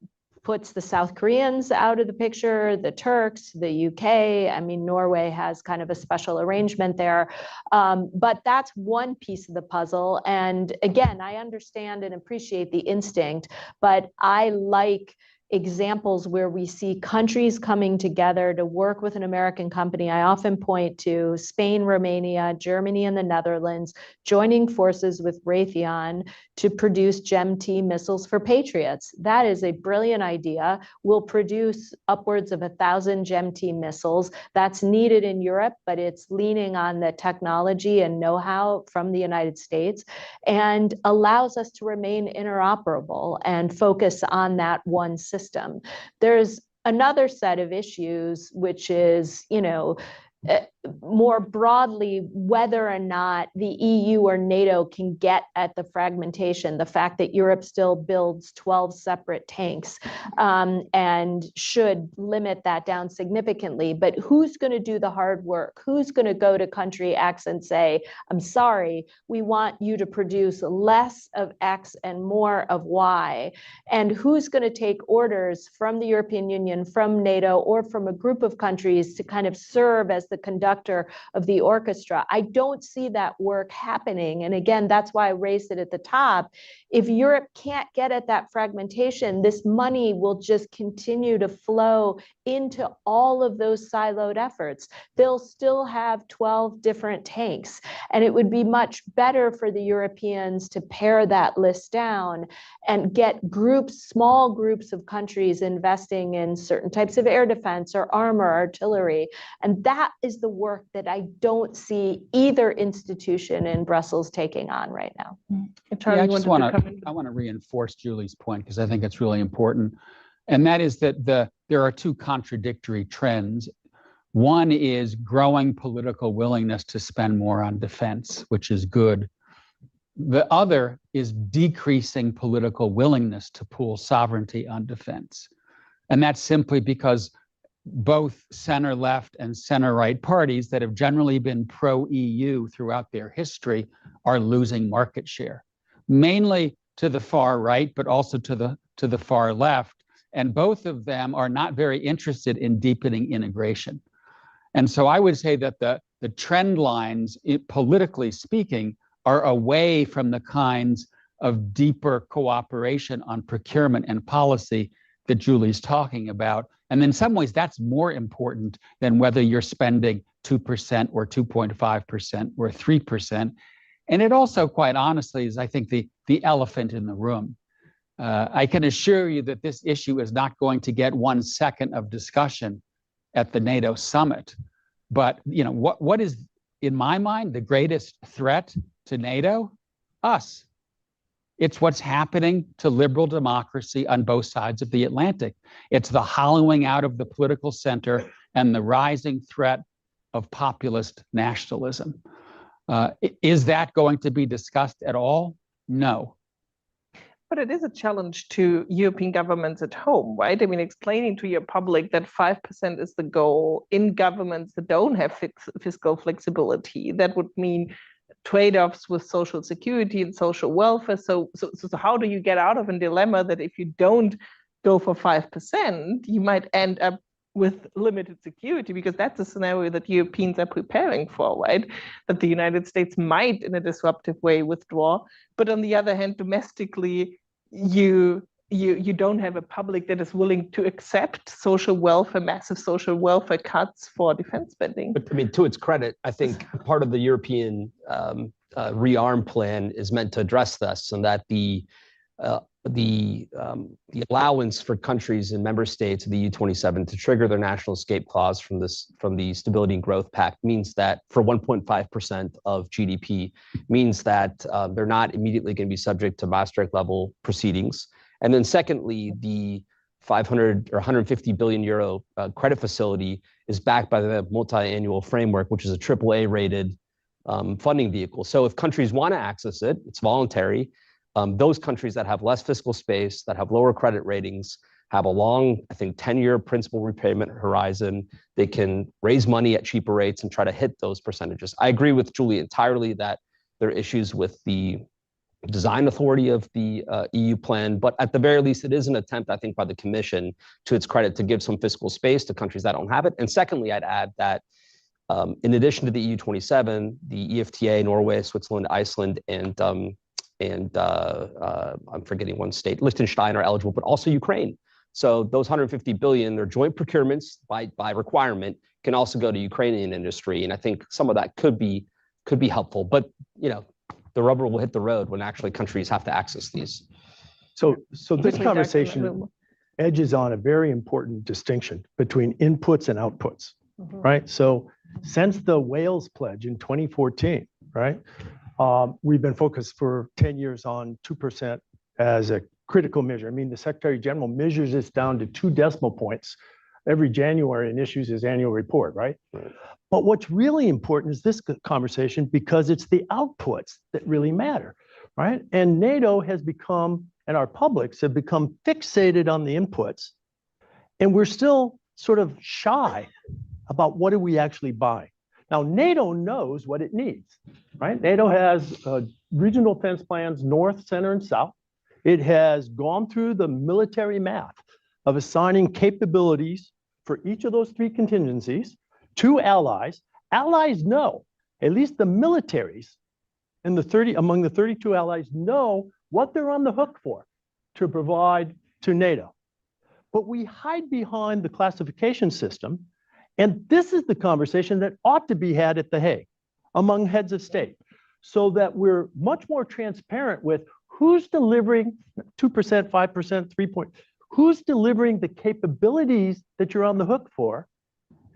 puts the South Koreans out of the picture, the Turks, the UK. I mean, Norway has kind of a special arrangement there. But that's one piece of the puzzle. And again, I understand and appreciate the instinct, but I like examples where we see countries coming together to work with an American company. I often point to Spain, Romania, Germany, and the Netherlands joining forces with Raytheon to produce GEM-T missiles for Patriots. That is a brilliant idea. We'll produce upwards of 1,000 GEM-T missiles. That's needed in Europe, but it's leaning on the technology and know-how from the United States and allows us to remain interoperable and focus on that one system. There's another set of issues, which is, more broadly, whether or not the EU or NATO can get at the fragmentation, the fact that Europe still builds 12 separate tanks, and should limit that down significantly. But who's going to do the hard work? Who's going to go to country X and say, I'm sorry, we want you to produce less of X and more of Y? And who's going to take orders from the European Union, from NATO, or from a group of countries to kind of serve as the conductor of the orchestra? I don't see that work happening. And again, that's why I raised it at the top. If Europe can't get at that fragmentation, this money will just continue to flow into all of those siloed efforts. They'll still have 12 different tanks. And it would be much better for the Europeans to pare that list down and get groups, small groups of countries investing in certain types of air defense or armor, artillery. And that is the work that I don't see either institution in Brussels taking on right now. Charlie, I want to reinforce Julie's point because I think it's really important. And that is that there are two contradictory trends. One is growing political willingness to spend more on defense, which is good. The other is decreasing political willingness to pool sovereignty on defense. And that's simply because both center-left and center-right parties that have generally been pro-EU throughout their history are losing market share, mainly to the far right, but also to the far left. And both of them are not very interested in deepening integration. And so I would say that the trend lines, politically speaking, are away from the kinds of deeper cooperation on procurement and policy that Julie's talking about. And in some ways, that's more important than whether you're spending 2% or 2.5% or 3%. And it also, quite honestly, is, I think, the elephant in the room. I can assure you that this issue is not going to get 1 second of discussion at the NATO summit. But what is, in my mind, the greatest threat to NATO? Us. It's what's happening to liberal democracy on both sides of the Atlantic. It's the hollowing out of the political center and the rising threat of populist nationalism. Is that going to be discussed at all? No. But it is a challenge to European governments at home, right? I mean, explaining to your public that 5% is the goal in governments that don't have fiscal flexibility, that would mean trade-offs with social security and social welfare. So how do you get out of a dilemma that if you don't go for 5%, you might end up with limited security, because that's a scenario that Europeans are preparing for, right? That the United States might, in a disruptive way, withdraw. But on the other hand, domestically, you don't have a public that is willing to accept social welfare, massive social welfare cuts for defense spending. But I mean, to its credit, I think part of the European rearm plan is meant to address this, and that the allowance for countries and member states of the EU27 to trigger their national escape clause from the Stability and Growth Pact means that for 1.5% of GDP means that they're not immediately going to be subject to Maastricht level proceedings. And then secondly, the 500 or 150 billion euro credit facility is backed by the multi-annual framework, which is a AAA rated funding vehicle. So if countries want to access it, it's voluntary. Those countries that have less fiscal space, that have lower credit ratings, have a long, I think, 10-year principal repayment horizon. They can raise money at cheaper rates and try to hit those percentages. I agree with Julie entirely that there are issues with the design authority of the EU plan, but at the very least, it is an attempt, I think, by the Commission, to its credit, to give some fiscal space to countries that don't have it. And secondly, I'd add that in addition to the EU27, the EFTA, Norway, Switzerland, Iceland, and I'm forgetting one state, Liechtenstein, are eligible, but also Ukraine. So those 150 billion, they're joint procurements by requirement, can also go to Ukrainian industry. And I think some of that could be helpful, but the rubber will hit the road when actually countries have to access these. So this conversation edges on a very important distinction between inputs and outputs, right? So since the Wales Pledge in 2014, right, we've been focused for 10 years on 2% as a critical measure. I mean, the Secretary General measures this down to 2 decimal points every January and issues his annual report, right? But what's really important is this conversation, because it's the outputs that really matter, right? And NATO has become, and our publics have become fixated on the inputs, and we're still sort of shy about what do we actually buy. Now, NATO knows what it needs, right? NATO has regional defense plans, north, center, and south. It has gone through the military math of assigning capabilities for each of those 3 contingencies to allies. Allies know, at least the militaries among the 32 allies know what they're on the hook for to provide to NATO. But we hide behind the classification system. And this is the conversation that ought to be had at The Hague among heads of state, so that we're much more transparent with who's delivering 2%, 5%, 3%, who's delivering the capabilities that you're on the hook for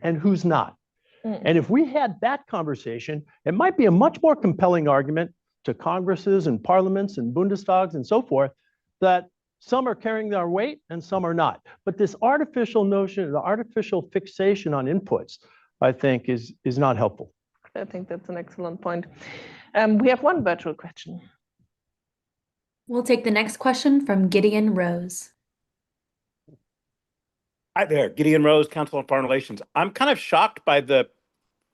and who's not. And if we had that conversation, it might be a much more compelling argument to Congresses and parliaments and Bundestags and so forth, that some are carrying their weight and some are not. But this artificial notion, the artificial fixation on inputs, I think is not helpful. I think that's an excellent point. We have one virtual question. We'll take the next question from Gideon Rose. Hi there, Gideon Rose, Council on Foreign Relations. I'm kind of shocked by the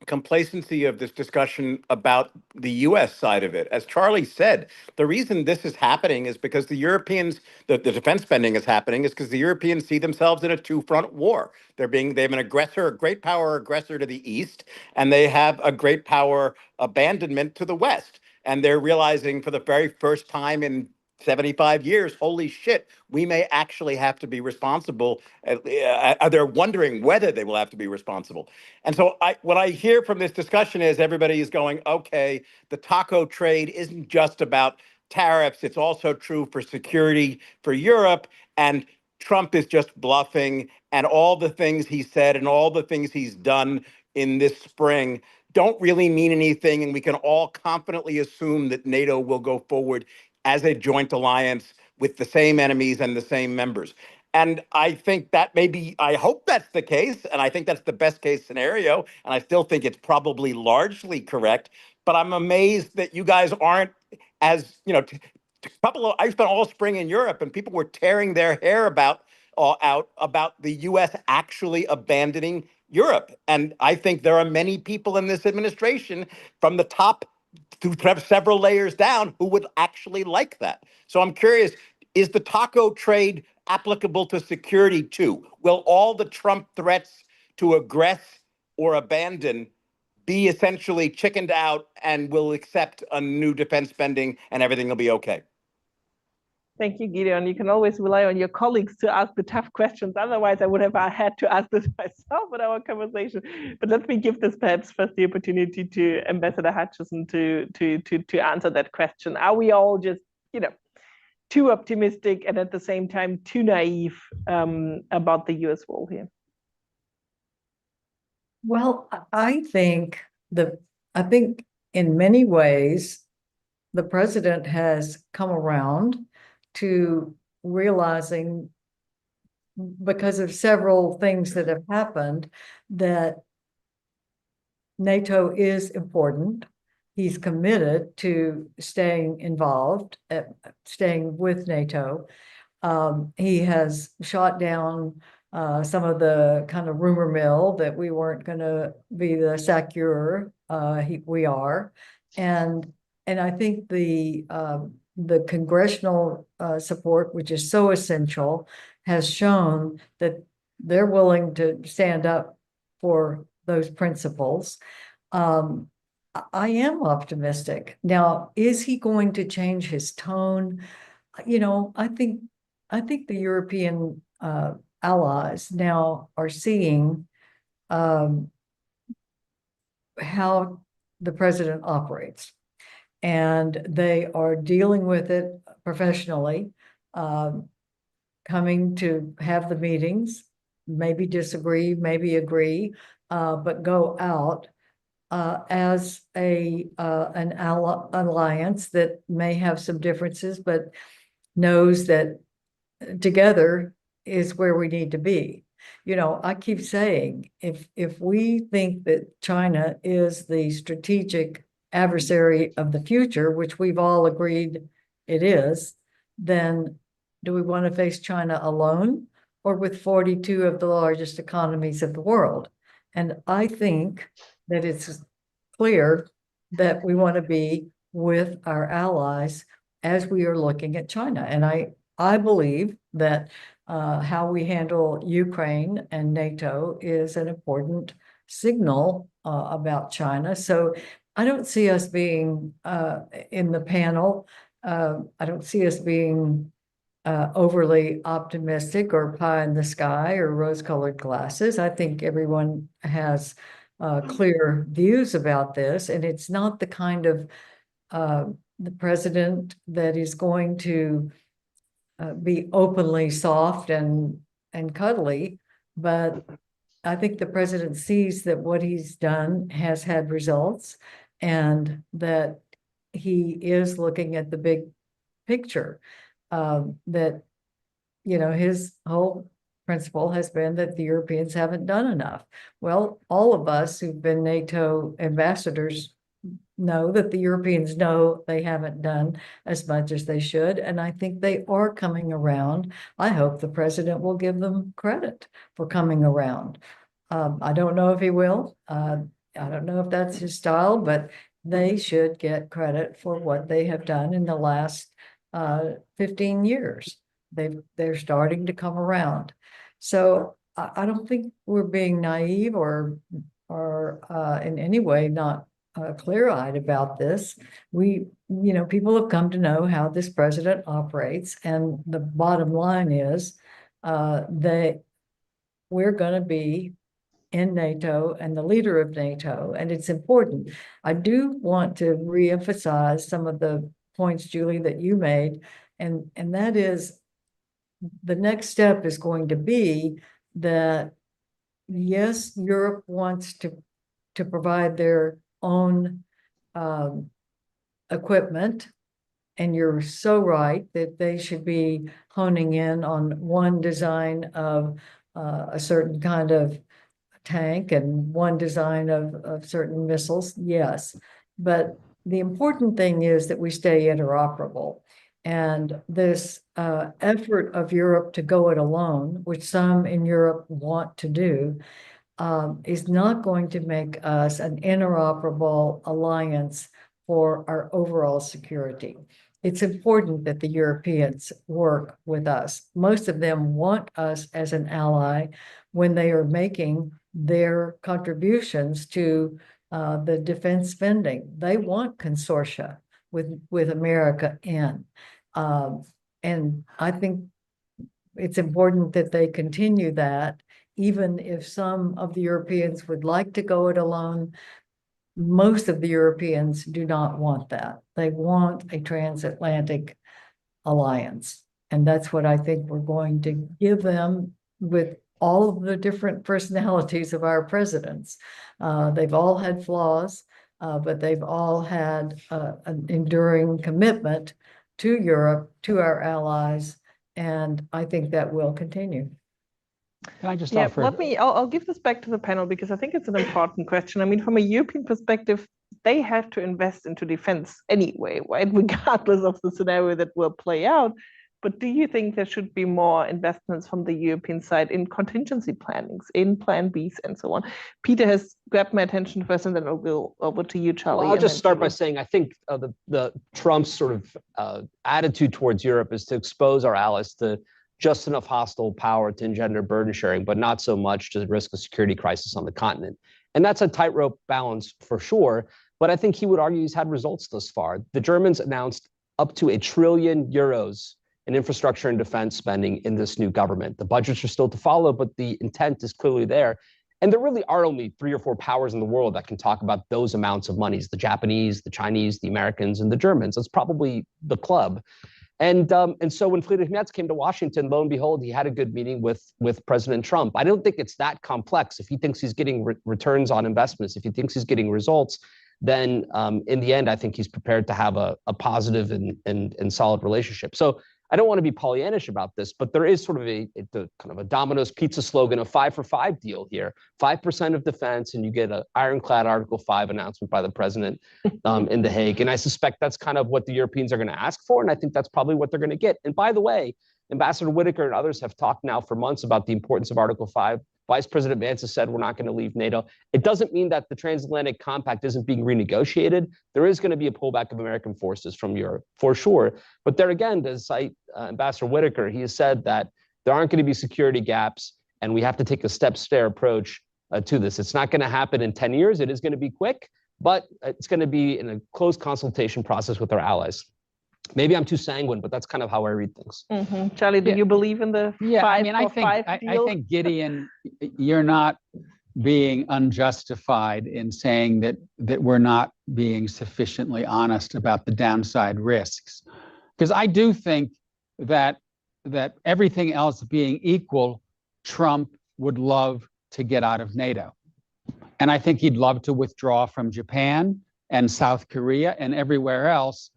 complacency of this discussion about the U.S. side of it. As Charlie said, the reason this is happening is because the Europeans, the defense spending is happening, is because the Europeans see themselves in a 2-front war. They have an aggressor, a great power aggressor to the east, and they have a great power abandonment to the west. And they're realizing for the very first time in 75 years, holy shit, we may actually have to be responsible. They're wondering whether they will have to be responsible. And so what I hear from this discussion is everybody is going, okay, the taco trade isn't just about tariffs. It's also true for security for Europe. And Trump is just bluffing. And all the things he said and all the things he's done in this spring don't really mean anything. And we can all confidently assume that NATO will go forward as a joint alliance with the same enemies and the same members. And I think that I hope that's the case. And I think that's the best case scenario. And I still think it's probably largely correct. But I'm amazed that you guys aren't I spent all spring in Europe and people were tearing their hair out about the US actually abandoning Europe. And I think there are many people in this administration from the top to several layers down who would actually like that. So I'm curious, is the taco trade applicable to security too? Will all the Trump threats to aggress or abandon be essentially chickened out and will accept a new defense spending and everything will be okay? Thank you, Gideon. You can always rely on your colleagues to ask the tough questions. Otherwise, I would have had to ask this myself in our conversation. But let me give this perhaps first the opportunity to Ambassador Hutchison to answer that question. Are we all just, too optimistic and at the same time too naive about the US role here? Well, I think in many ways, the president has come around to realizing, because of several things that have happened, that NATO is important. He's committed to staying involved, staying with NATO. He has shot down some of the kind of rumor mill that we weren't going to be the SACEUR. We are, and I think the congressional support, which is so essential, has shown that they're willing to stand up for those principles. I am optimistic. Now, is he going to change his tone? I think the European allies now are seeing how the president operates, and they are dealing with it professionally, coming to have the meetings, maybe disagree, maybe agree, but go out as an alliance that may have some differences, but knows that together is where we need to be. I keep saying, if we think that China is the strategic adversary of the future, which we've all agreed it is, then do we want to face China alone or with 42 of the largest economies of the world? And I think that it's clear that we want to be with our allies as we are looking at China. And I believe that how we handle Ukraine and NATO is an important signal about China. So I don't see us being in the panel. I don't see us being overly optimistic or pie in the sky or rose-colored glasses. I think everyone has clear views about this, and it's not the kind of the president that is going to be openly soft and cuddly, but I think the president sees that what he's done has had results, and that he is looking at the big picture. That his whole principle has been that the Europeans haven't done enough. Well, all of us who've been NATO ambassadors know that the Europeans know they haven't done as much as they should, and I think they are coming around. I hope the president will give them credit for coming around. I don't know if he will. I don't know if that's his style, but they should get credit for what they have done in the last 15 years. They're starting to come around. So I don't think we're being naive or in any way not clear-eyed about this. People have come to know how this president operates, and the bottom line is that we're going to be in NATO and the leader of NATO, and it's important. I do want to reemphasize some of the points, Julie, that you made, and that is the next step is going to be that, yes, Europe wants to provide their own equipment, and you're so right that they should be honing in on one design of a certain kind of tank and one design of certain missiles, yes. But the important thing is that we stay interoperable. And this effort of Europe to go it alone, which some in Europe want to do, is not going to make us an interoperable alliance for our overall security. It's important that the Europeans work with us. Most of them want us as an ally when they are making their contributions to the defense spending. They want consortia with America in. And I think it's important that they continue that, even if some of the Europeans would like to go it alone. Most of the Europeans do not want that. They want a transatlantic alliance. And that's what I think we're going to give them with all of the different personalities of our presidents. They've all had flaws, but they've all had an enduring commitment to Europe, to our allies, and I think that will continue. Can I just offer? I'll give this back to the panel because I think it's an important question. I mean, from a European perspective, they have to invest into defense anyway, right? Regardless of the scenario that will play out. But do you think there should be more investments from the European side in contingency plannings, in plan Bs and so on? Peter has grabbed my attention first, and then I'll go over to you, Charlie. Well, I'll just start by saying I think the Trump's sort of attitude towards Europe is to expose our allies to just enough hostile power to engender burden sharing, but not so much to risk a security crisis on the continent. And that's a tightrope balance for sure. But I think he would argue he's had results thus far. The Germans announced up to €1 trillion in infrastructure and defense spending in this new government. The budgets are still to follow, but the intent is clearly there. And there really are only 3 or 4 powers in the world that can talk about those amounts of monies: the Japanese, the Chinese, the Americans, and the Germans. That's probably the club. And so when Friedrich Merz came to Washington, lo and behold, he had a good meeting with President Trump. I don't think it's that complex. If he thinks he's getting returns on investments, if he thinks he's getting results, then in the end, I think he's prepared to have a positive and solid relationship. So I don't want to be Pollyannish about this, but there is sort of a kind of a Domino's pizza slogan, a 5 for 5 deal here. 5% of defense, and you get an ironclad Article 5 announcement by the president in The Hague. And I suspect that's kind of what the Europeans are going to ask for, and I think that's probably what they're going to get. And by the way, Ambassador Whitaker and others have talked now for months about the importance of Article 5. Vice President Vance has said we're not going to leave NATO. It doesn't mean that the Transatlantic Compact isn't being renegotiated. There is going to be a pullback of American forces from Europe, for sure. But there again, to cite Ambassador Whitaker, he has said that there aren't going to be security gaps, and we have to take a step-stair approach to this. It's not going to happen in 10 years. It is going to be quick, but it's going to be in a close consultation process with our allies. Maybe I'm too sanguine, but that's kind of how I read things. Mm-hmm. Charlie, do you believe in the 5 for 5 deal? I think, Gideon, you're not being unjustified in saying that we're not being sufficiently honest about the downside risks. Because I do think that everything else being equal, Trump would love to get out of NATO. And I think he'd love to withdraw from Japan and South Korea and everywhere else,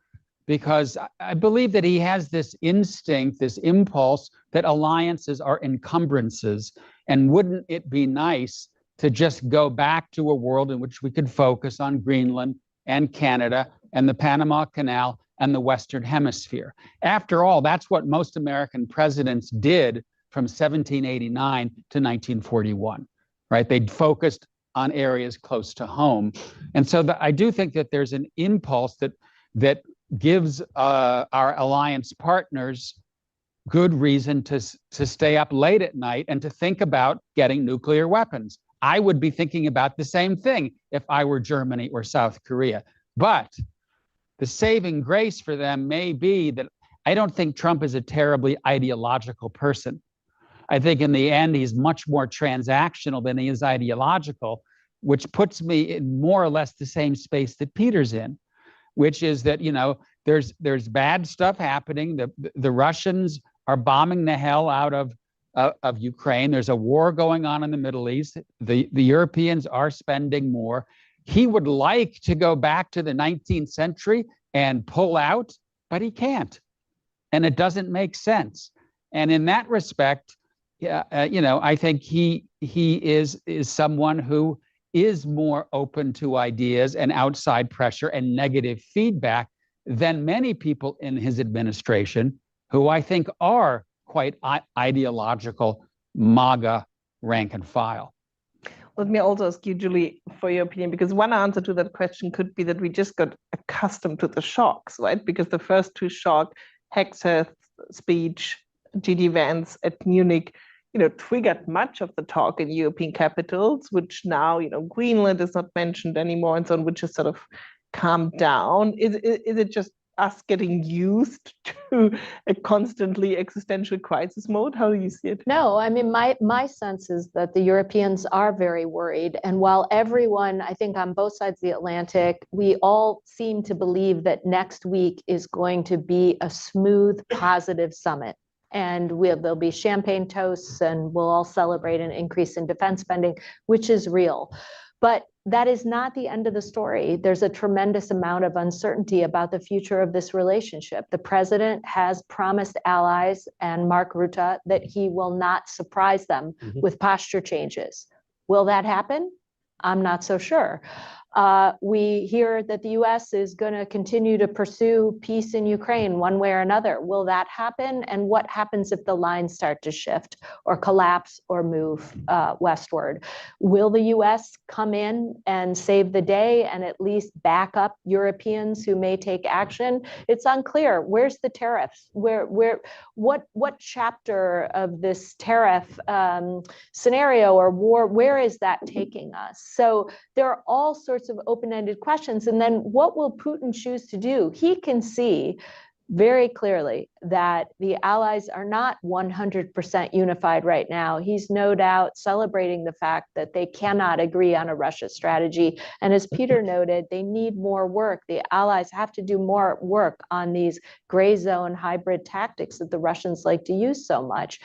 because I believe that he has this instinct, this impulse that alliances are encumbrances. And wouldn't it be nice to just go back to a world in which we could focus on Greenland and Canada and the Panama Canal and the Western Hemisphere? After all, that's what most American presidents did from 1789 to 1941, right? They focused on areas close to home. And so I do think that there's an impulse that gives our alliance partners good reason to stay up late at night and to think about getting nuclear weapons. I would be thinking about the same thing if I were Germany or South Korea. But the saving grace for them may be that I don't think Trump is a terribly ideological person. I think in the end, he's much more transactional than he is ideological, which puts me in more or less the same space that Peter's in, which is that, you know, there's bad stuff happening. The Russians are bombing the hell out of Ukraine. There's a war going on in the Middle East. The Europeans are spending more. He would like to go back to the 19th century and pull out, but he can't. And it doesn't make sense. And in that respect, you know, I think he is someone who is more open to ideas and outside pressure and negative feedback than many people in his administration, who I think are quite ideological, MAGA rank and file. Let me also ask you, Julie, for your opinion, because one answer to that question could be that we just got accustomed to the shocks, right? Because the first two shocks, Hague's speech, G.D. Vance at Munich, you know, triggered much of the talk in European capitals, which now, you know, Greenland is not mentioned anymore and so on, which has sort of calmed down. Is it just us getting used to a constantly existential crisis mode? How do you see it? No, I mean, my sense is that the Europeans are very worried. And while everyone, I think on both sides of the Atlantic, we all seem to believe that next week is going to be a smooth, positive summit. And there'll be champagne toasts and we'll all celebrate an increase in defense spending, which is real. But that is not the end of the story. There's a tremendous amount of uncertainty about the future of this relationship. The president has promised allies and Mark Rutte that he will not surprise them with posture changes. Will that happen? I'm not so sure. We hear that the US is going to continue to pursue peace in Ukraine one way or another. Will that happen? And what happens if the lines start to shift or collapse or move westward? Will the US come in and save the day and at least back up Europeans who may take action? It's unclear. Where's the tariffs? What chapter of this tariff scenario or war, where is that taking us? So there are all sorts of open-ended questions. And then what will Putin choose to do? He can see very clearly that the allies are not 100% unified right now. He's no doubt celebrating the fact that they cannot agree on a Russia strategy. And as Peter noted, they need more work. The allies have to do more work on these gray zone hybrid tactics that the Russians like to use so much.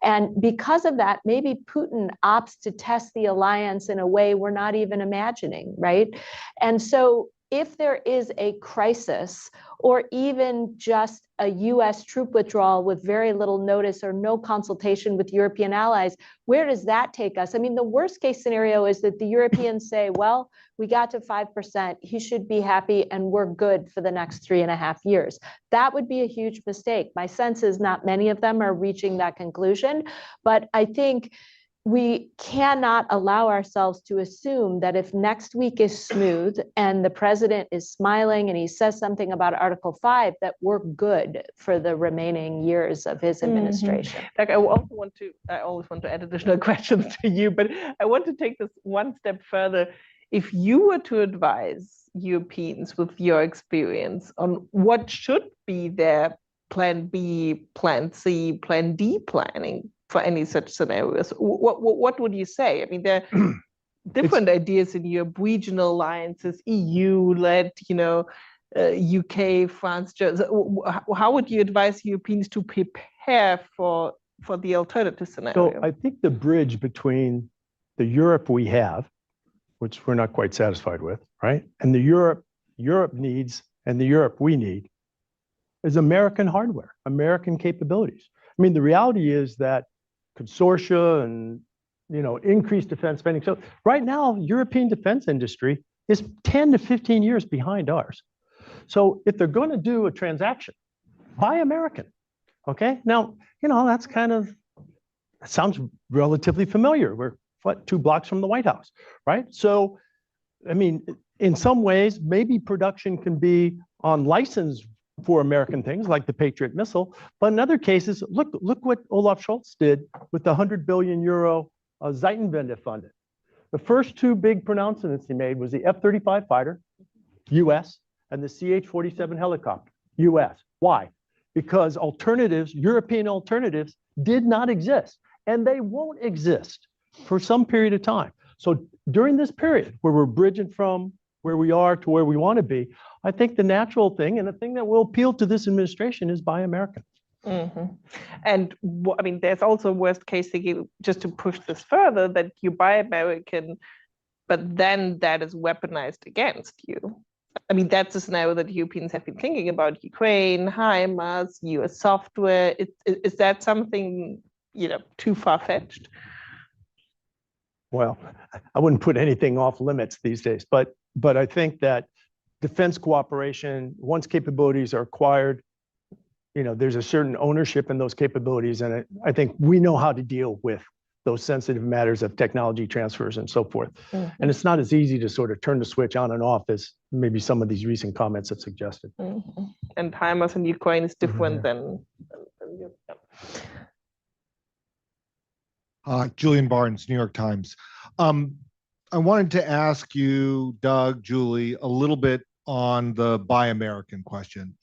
And because of that, maybe Putin opts to test the alliance in a way we're not even imagining, right? And so if there is a crisis or even just a US troop withdrawal with very little notice or no consultation with European allies, where does that take us? I mean, the worst case scenario is that the Europeans say, well, we got to 5%, he should be happy and we're good for the next 3.5 years. That would be a huge mistake. My sense is not many of them are reaching that conclusion, but I think we cannot allow ourselves to assume that if next week is smooth and the president is smiling and he says something about Article 5, that we're good for the remaining years of his administration. Like I always want to add additional questions to you, but I want to take this one step further. If you were to advise Europeans with your experience on what should be their plan B, plan C, plan D planning for any such scenarios, what would you say? I mean, there are different ideas in Europe, regional alliances, EU-led, you know, UK, France, Germany. How would you advise Europeans to prepare for the alternative scenario? So I think the bridge between the Europe we have, which we're not quite satisfied with, right, and the Europe needs and the Europe we need is American hardware, American capabilities. I mean, the reality is that consortia and, you know, increased defense spending. So right now, European defense industry is 10 to 15 years behind ours. So if they're going to do a transaction, buy American. Okay. Now, you know, that's kind of, that sounds relatively familiar. We're what, 2 blocks from the White House, right? So, I mean, in some ways, maybe production can be on license for American things like the Patriot missile, but in other cases, look what Olaf Scholz did with the 100 billion euro Zeitenwende funding. The first two big pronouncements he made was the F-35 fighter, US, and the CH-47 helicopter, US. Why? Because alternatives, European alternatives, did not exist, and they won't exist for some period of time. So during this period where we're bridging from where we are to where we want to be, I think the natural thing and the thing that will appeal to this administration is Buy American. And I mean, there's also worst case thinking, just to push this further, that you buy American, but then that is weaponized against you. I mean, that's a scenario that Europeans have been thinking about: Ukraine, HIMARS, US software. Is that something, too far-fetched? Well, I wouldn't put anything off limits these days, but I think that defense cooperation, once capabilities are acquired, there's a certain ownership in those capabilities. And I think we know how to deal with those sensitive matters of technology transfers and so forth. And it's not as easy to sort of turn the switch on and off as maybe some of these recent comments have suggested. And HIMARS in Ukraine is different than Julian Barnes, New York Times. I wanted to ask you, Doug, Julie, a little bit on the Buy American question.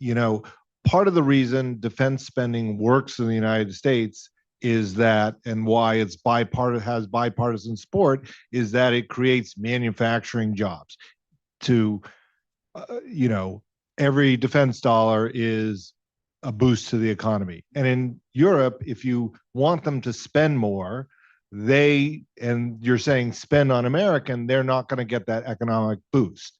Part of the reason defense spending works in the United States is that, and why it's has bipartisan support, is that it creates manufacturing jobs. Every defense dollar is a boost to the economy. And in Europe, if you want them to spend more, and you're saying spend on American, they're not going to get that economic boost.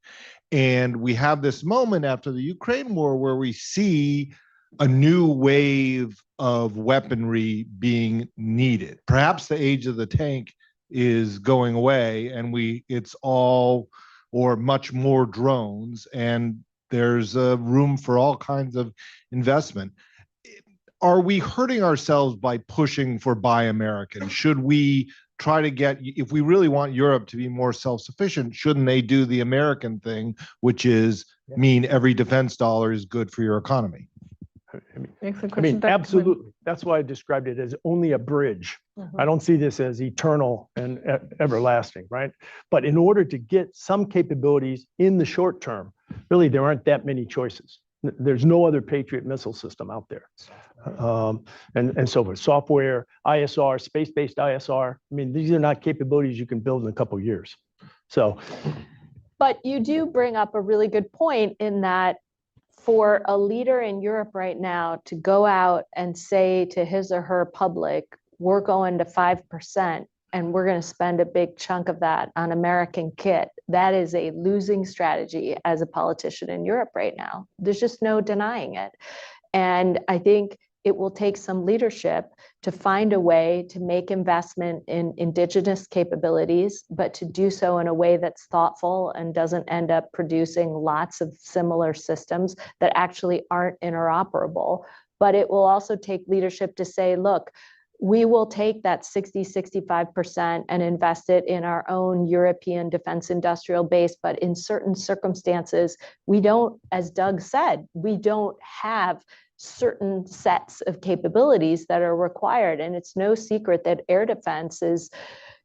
And we have this moment after the Ukraine war where we see a new wave of weaponry being needed. Perhaps the age of the tank is going away, and it's all or much more drones, and there's a room for all kinds of investment. Are we hurting ourselves by pushing for Buy American? Should we try to if we really want Europe to be more self-sufficient, shouldn't they do the American thing, which is mean every defense dollar is good for your economy? Excellent question. Absolutely. That's why I described it as only a bridge. I don't see this as eternal and everlasting, right? But in order to get some capabilities in the short term, really, there aren't that many choices. There's no other Patriot missile system out there. And so forth. Software, ISR, space-based ISR. I mean, these are not capabilities you can build in a couple of years. But you do bring up a really good point in that for a leader in Europe right now to go out and say to his or her public, we're going to 5% and we're going to spend a big chunk of that on American kit, that is a losing strategy as a politician in Europe right now. There's just no denying it. And I think it will take some leadership to find a way to make investment in indigenous capabilities, but to do so in a way that's thoughtful and doesn't end up producing lots of similar systems that actually aren't interoperable. But it will also take leadership to say, look, we will take that 60-65% and invest it in our own European defense industrial base. But in certain circumstances, we don't, as Doug said, we don't have certain sets of capabilities that are required. And it's no secret that air defense is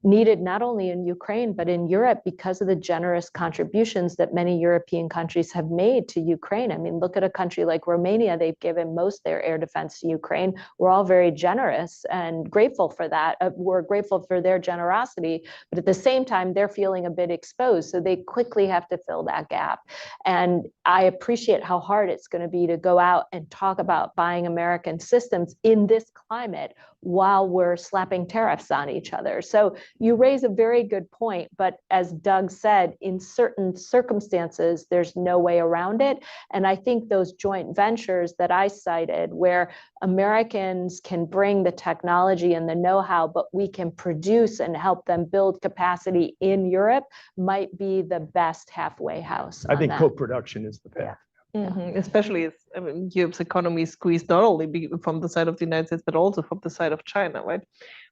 needed not only in Ukraine, but in Europe because of the generous contributions that many European countries have made to Ukraine. I mean, look at a country like Romania. They've given most of their air defense to Ukraine. We're all very generous and grateful for that. We're grateful for their generosity, but at the same time, they're feeling a bit exposed. So they quickly have to fill that gap. And I appreciate how hard it's going to be to go out and talk about buying American systems in this climate while we're slapping tariffs on each other. So you raise a very good point, but as Doug said, in certain circumstances, there's no way around it. And I think those joint ventures that I cited, where Americans can bring the technology and the know-how, but we can produce and help them build capacity in Europe, might be the best halfway house. I think co-production is the path. Especially as Europe's economy is squeezed not only from the side of the United States, but also from the side of China, right?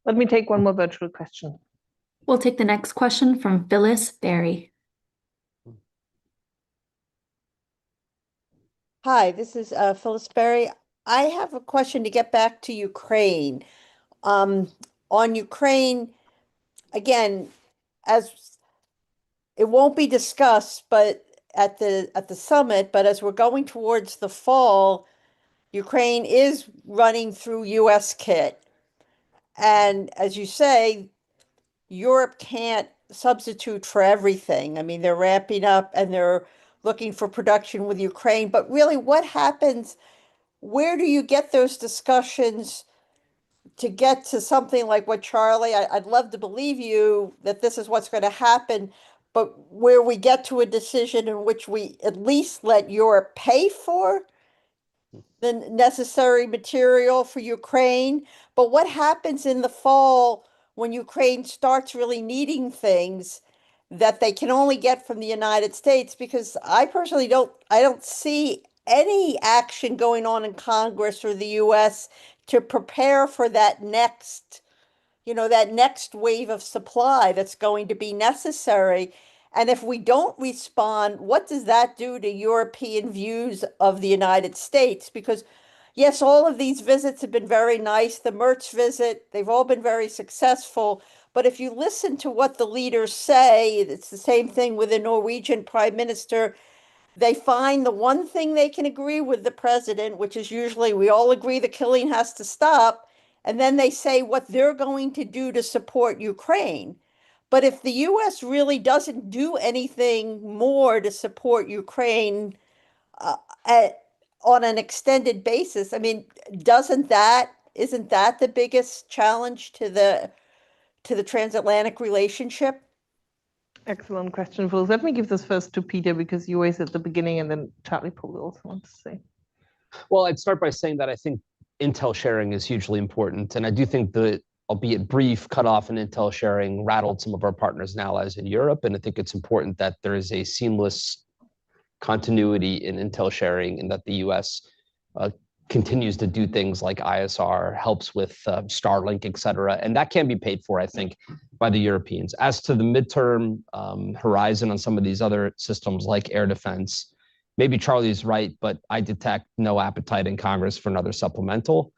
Let me take one more virtual question. We'll take the next question from Phyllis Berry. Hi, this is Phyllis Berry. I have a question to get back to Ukraine. On Ukraine, again, as it won't be discussed, but at the summit, but as we're going towards the fall, Ukraine is running through US kit. And as you say, Europe can't substitute for everything. I mean, they're ramping up and they're looking for production with Ukraine. But really, what happens? Where do you get those discussions to get to something like what Charlie, I'd love to believe you that this is what's going to happen, but where we get to a decision in which we at least let Europe pay for the necessary material for Ukraine. But what happens in the fall when Ukraine starts really needing things that they can only get from the United States? Because I personally I don't see any action going on in Congress or the US to prepare for that next, that next wave of supply that's going to be necessary. And if we don't respond, what does that do to European views of the United States? Because yes, all of these visits have been very nice. The Merz visit, they've all been very successful. But if you listen to what the leaders say, it's the same thing with the Norwegian prime minister. They find the one thing they can agree with the president, which is usually we all agree the killing has to stop. And then they say what they're going to do to support Ukraine. But if the US really doesn't do anything more to support Ukraine on an extended basis, I mean, isn't that the biggest challenge to the transatlantic relationship? Excellent question, Phil. Let me give this first to Peter because you always at the beginning, and then Charlie probably also wants to say. Well, I'd start by saying that I think intel sharing is hugely important. And I do think the, albeit brief, cutoff in intel sharing rattled some of our partners and allies in Europe. And I think it's important that there is a seamless continuity in intel sharing and that the US continues to do things like ISR, helps with Starlink, et cetera. And that can be paid for, I think, by the Europeans. As to the midterm horizon on some of these other systems like air defense, maybe Charlie's right, but I detect no appetite in Congress for another supplemental.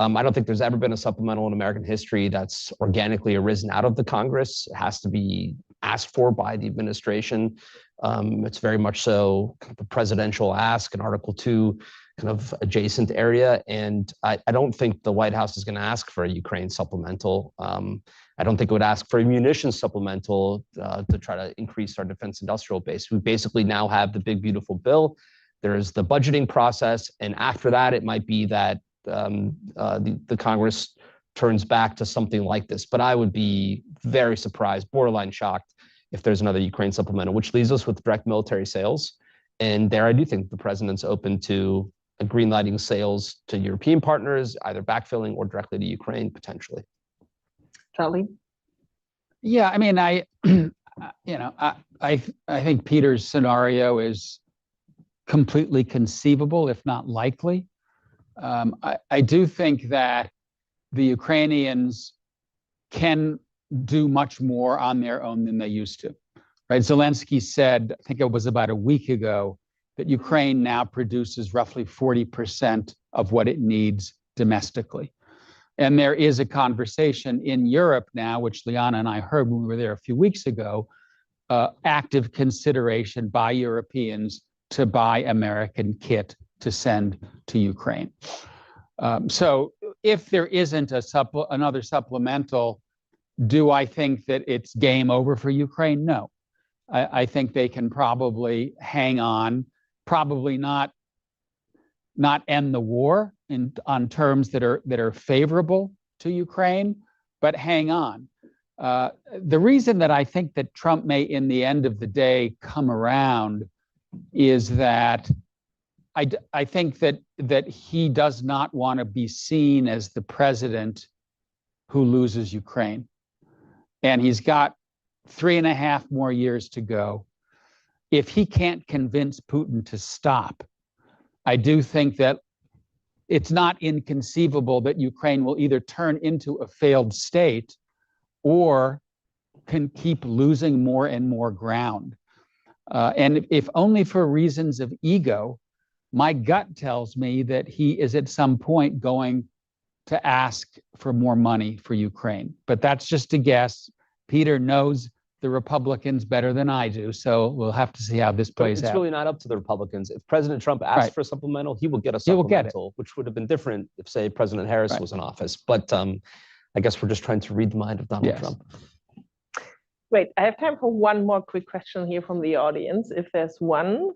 I don't think there's ever been a supplemental in American history that's organically arisen out of the Congress. It has to be asked for by the administration. It's very much so kind of a presidential ask, an Article 2 kind of adjacent area. And I don't think the White House is going to ask for a Ukraine supplemental. I don't think it would ask for a munitions supplemental to try to increase our defense industrial base. We basically now have the big, beautiful bill. There's the budgeting process. And after that, it might be that the Congress turns back to something like this. But I would be very surprised, borderline shocked, if there's another Ukraine supplemental, which leaves us with direct military sales. And there I do think the president's open to greenlighting sales to European partners, either backfilling or directly to Ukraine, potentially. Charlie? Yeah, I mean, I think Peter's scenario is completely conceivable, if not likely. I do think that the Ukrainians can do much more on their own than they used to, right? Zelensky said, I think it was about a week ago, that Ukraine now produces roughly 40% of what it needs domestically. And there is a conversation in Europe now, which Liana and I heard when we were there a few weeks ago, active consideration by Europeans to buy American kit to send to Ukraine. So if there isn't another supplemental, do I think that it's game over for Ukraine? No. I think they can probably hang on, probably not end the war on terms that are favorable to Ukraine, but hang on. The reason that I think that Trump may, in the end of the day, come around is that I think that he does not want to be seen as the president who loses Ukraine. And he's got 3.5 more years to go. If he can't convince Putin to stop, I do think that it's not inconceivable that Ukraine will either turn into a failed state or can keep losing more and more ground. And if only for reasons of ego, my gut tells me that he is at some point going to ask for more money for Ukraine. But that's just a guess. Peter knows the Republicans better than I do. So we'll have to see how this plays It's out. really not up to the Republicans. If President Trump asked Right. for a supplemental, he will get a He will get it. supplemental, which would have been different if, say, President Harris Right. was in office. But I guess we're just trying to read the mind of Donald Yes. Trump. Great. I have time for one more quick question here from the audience, if there's one.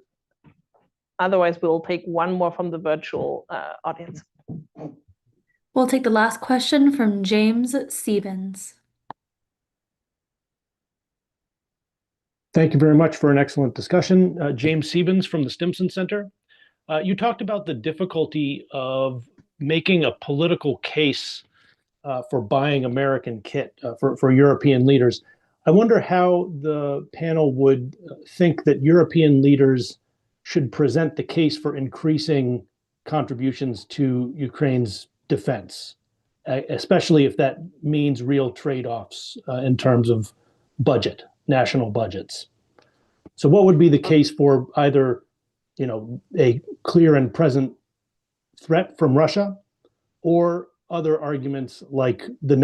Otherwise, we'll take one more from the virtual audience. We'll take the last question from James Stevens. Thank you very much for an excellent discussion. James Stevens from the Stimson Center. You talked about the difficulty of making a political case for buying American kit for European leaders. I wonder how the panel would think that European leaders should present the case for increasing contributions to Ukraine's defense, especially if that means real trade-offs in terms of budget, national budgets. So what would be the case for either, a clear and present threat from Russia, or other arguments like the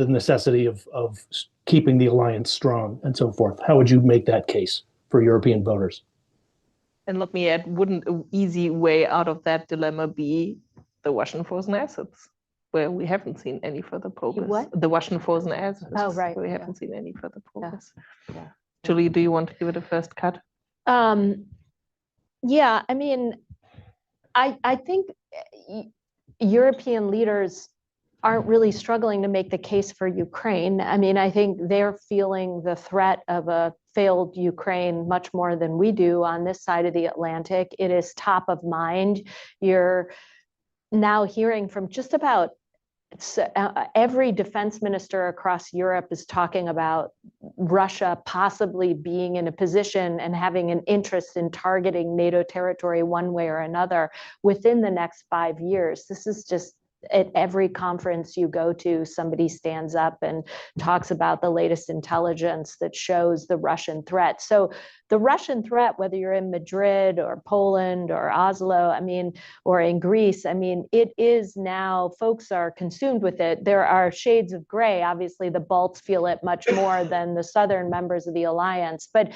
necessity of keeping the alliance strong and so forth? How would you make that case for European voters? And let me add, wouldn't an easy way out of that dilemma be the Russian frozen assets, where we haven't seen any further progress? What? The Russian frozen assets. Oh, right, where we yeah. haven't seen any further progress. Yeah. Julie, do you want to give it a first cut? Yeah, I mean, I think European leaders aren't really struggling to make the case for Ukraine. I mean, I think they're feeling the threat of a failed Ukraine much more than we do on this side of the Atlantic. It is top of mind. You're now hearing from just about every defense minister across Europe is talking about Russia possibly being in a position and having an interest in targeting NATO territory one way or another within the next 5 years. This is just at every conference you go to, somebody stands up and talks about the latest intelligence that shows the Russian threat. So the Russian threat, whether you're in Madrid or Poland or Oslo, I mean, or in Greece, I mean, it is now, folks are consumed with it. There are shades of gray. Obviously, the Balts feel it much more than the southern members of the alliance. But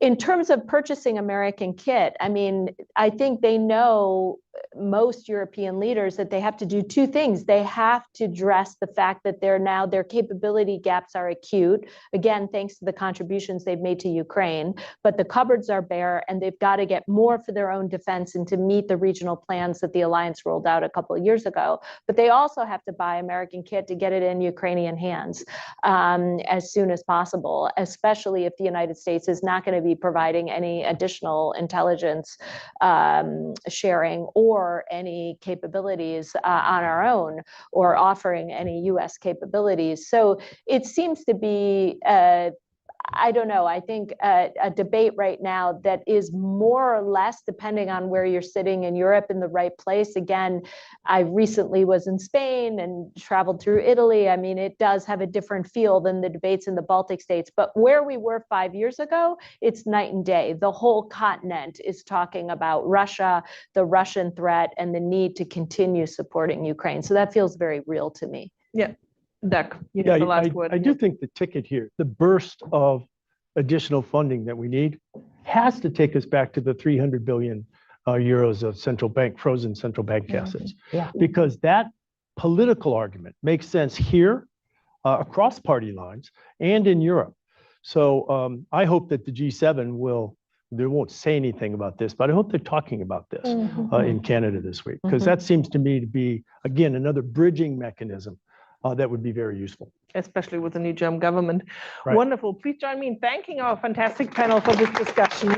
in terms of purchasing American kit, I mean, I think they know, most European leaders, that they have to do two things. They have to address the fact that their capability gaps are acute, again, thanks to the contributions they've made to Ukraine, but the cupboards are bare and they've got to get more for their own defense and to meet the regional plans that the alliance rolled out a couple of years ago. But they also have to buy American kit to get it in Ukrainian hands as soon as possible, especially if the United States is not going to be providing any additional intelligence sharing or any capabilities on our own, or offering any US capabilities. So it seems to be, I don't know, I think a debate right now that is more or less, depending on where you're sitting in Europe, in the right place. Again, I recently was in Spain and traveled through Italy. I mean, it does have a different feel than the debates in the Baltic states. But where we were 5 years ago, it's night and day. The whole continent is talking about Russia, the Russian threat, and the need to continue supporting Ukraine. So that feels very real to me. Yeah. Doug, you have the last word. I do think the ticket here, the burst of additional funding that we need, has to take us back to the 300 billion euros of frozen central bank assets. Yeah. Because that political argument makes sense here, across party lines, and in Europe. So I hope that the G7 they won't say anything about this, but I hope they're talking about this in Canada this week, because that seems to me to be, again, another bridging mechanism that would be very useful. Especially with the new German government. Right. Wonderful. Please join me in thanking our fantastic panel for this discussion.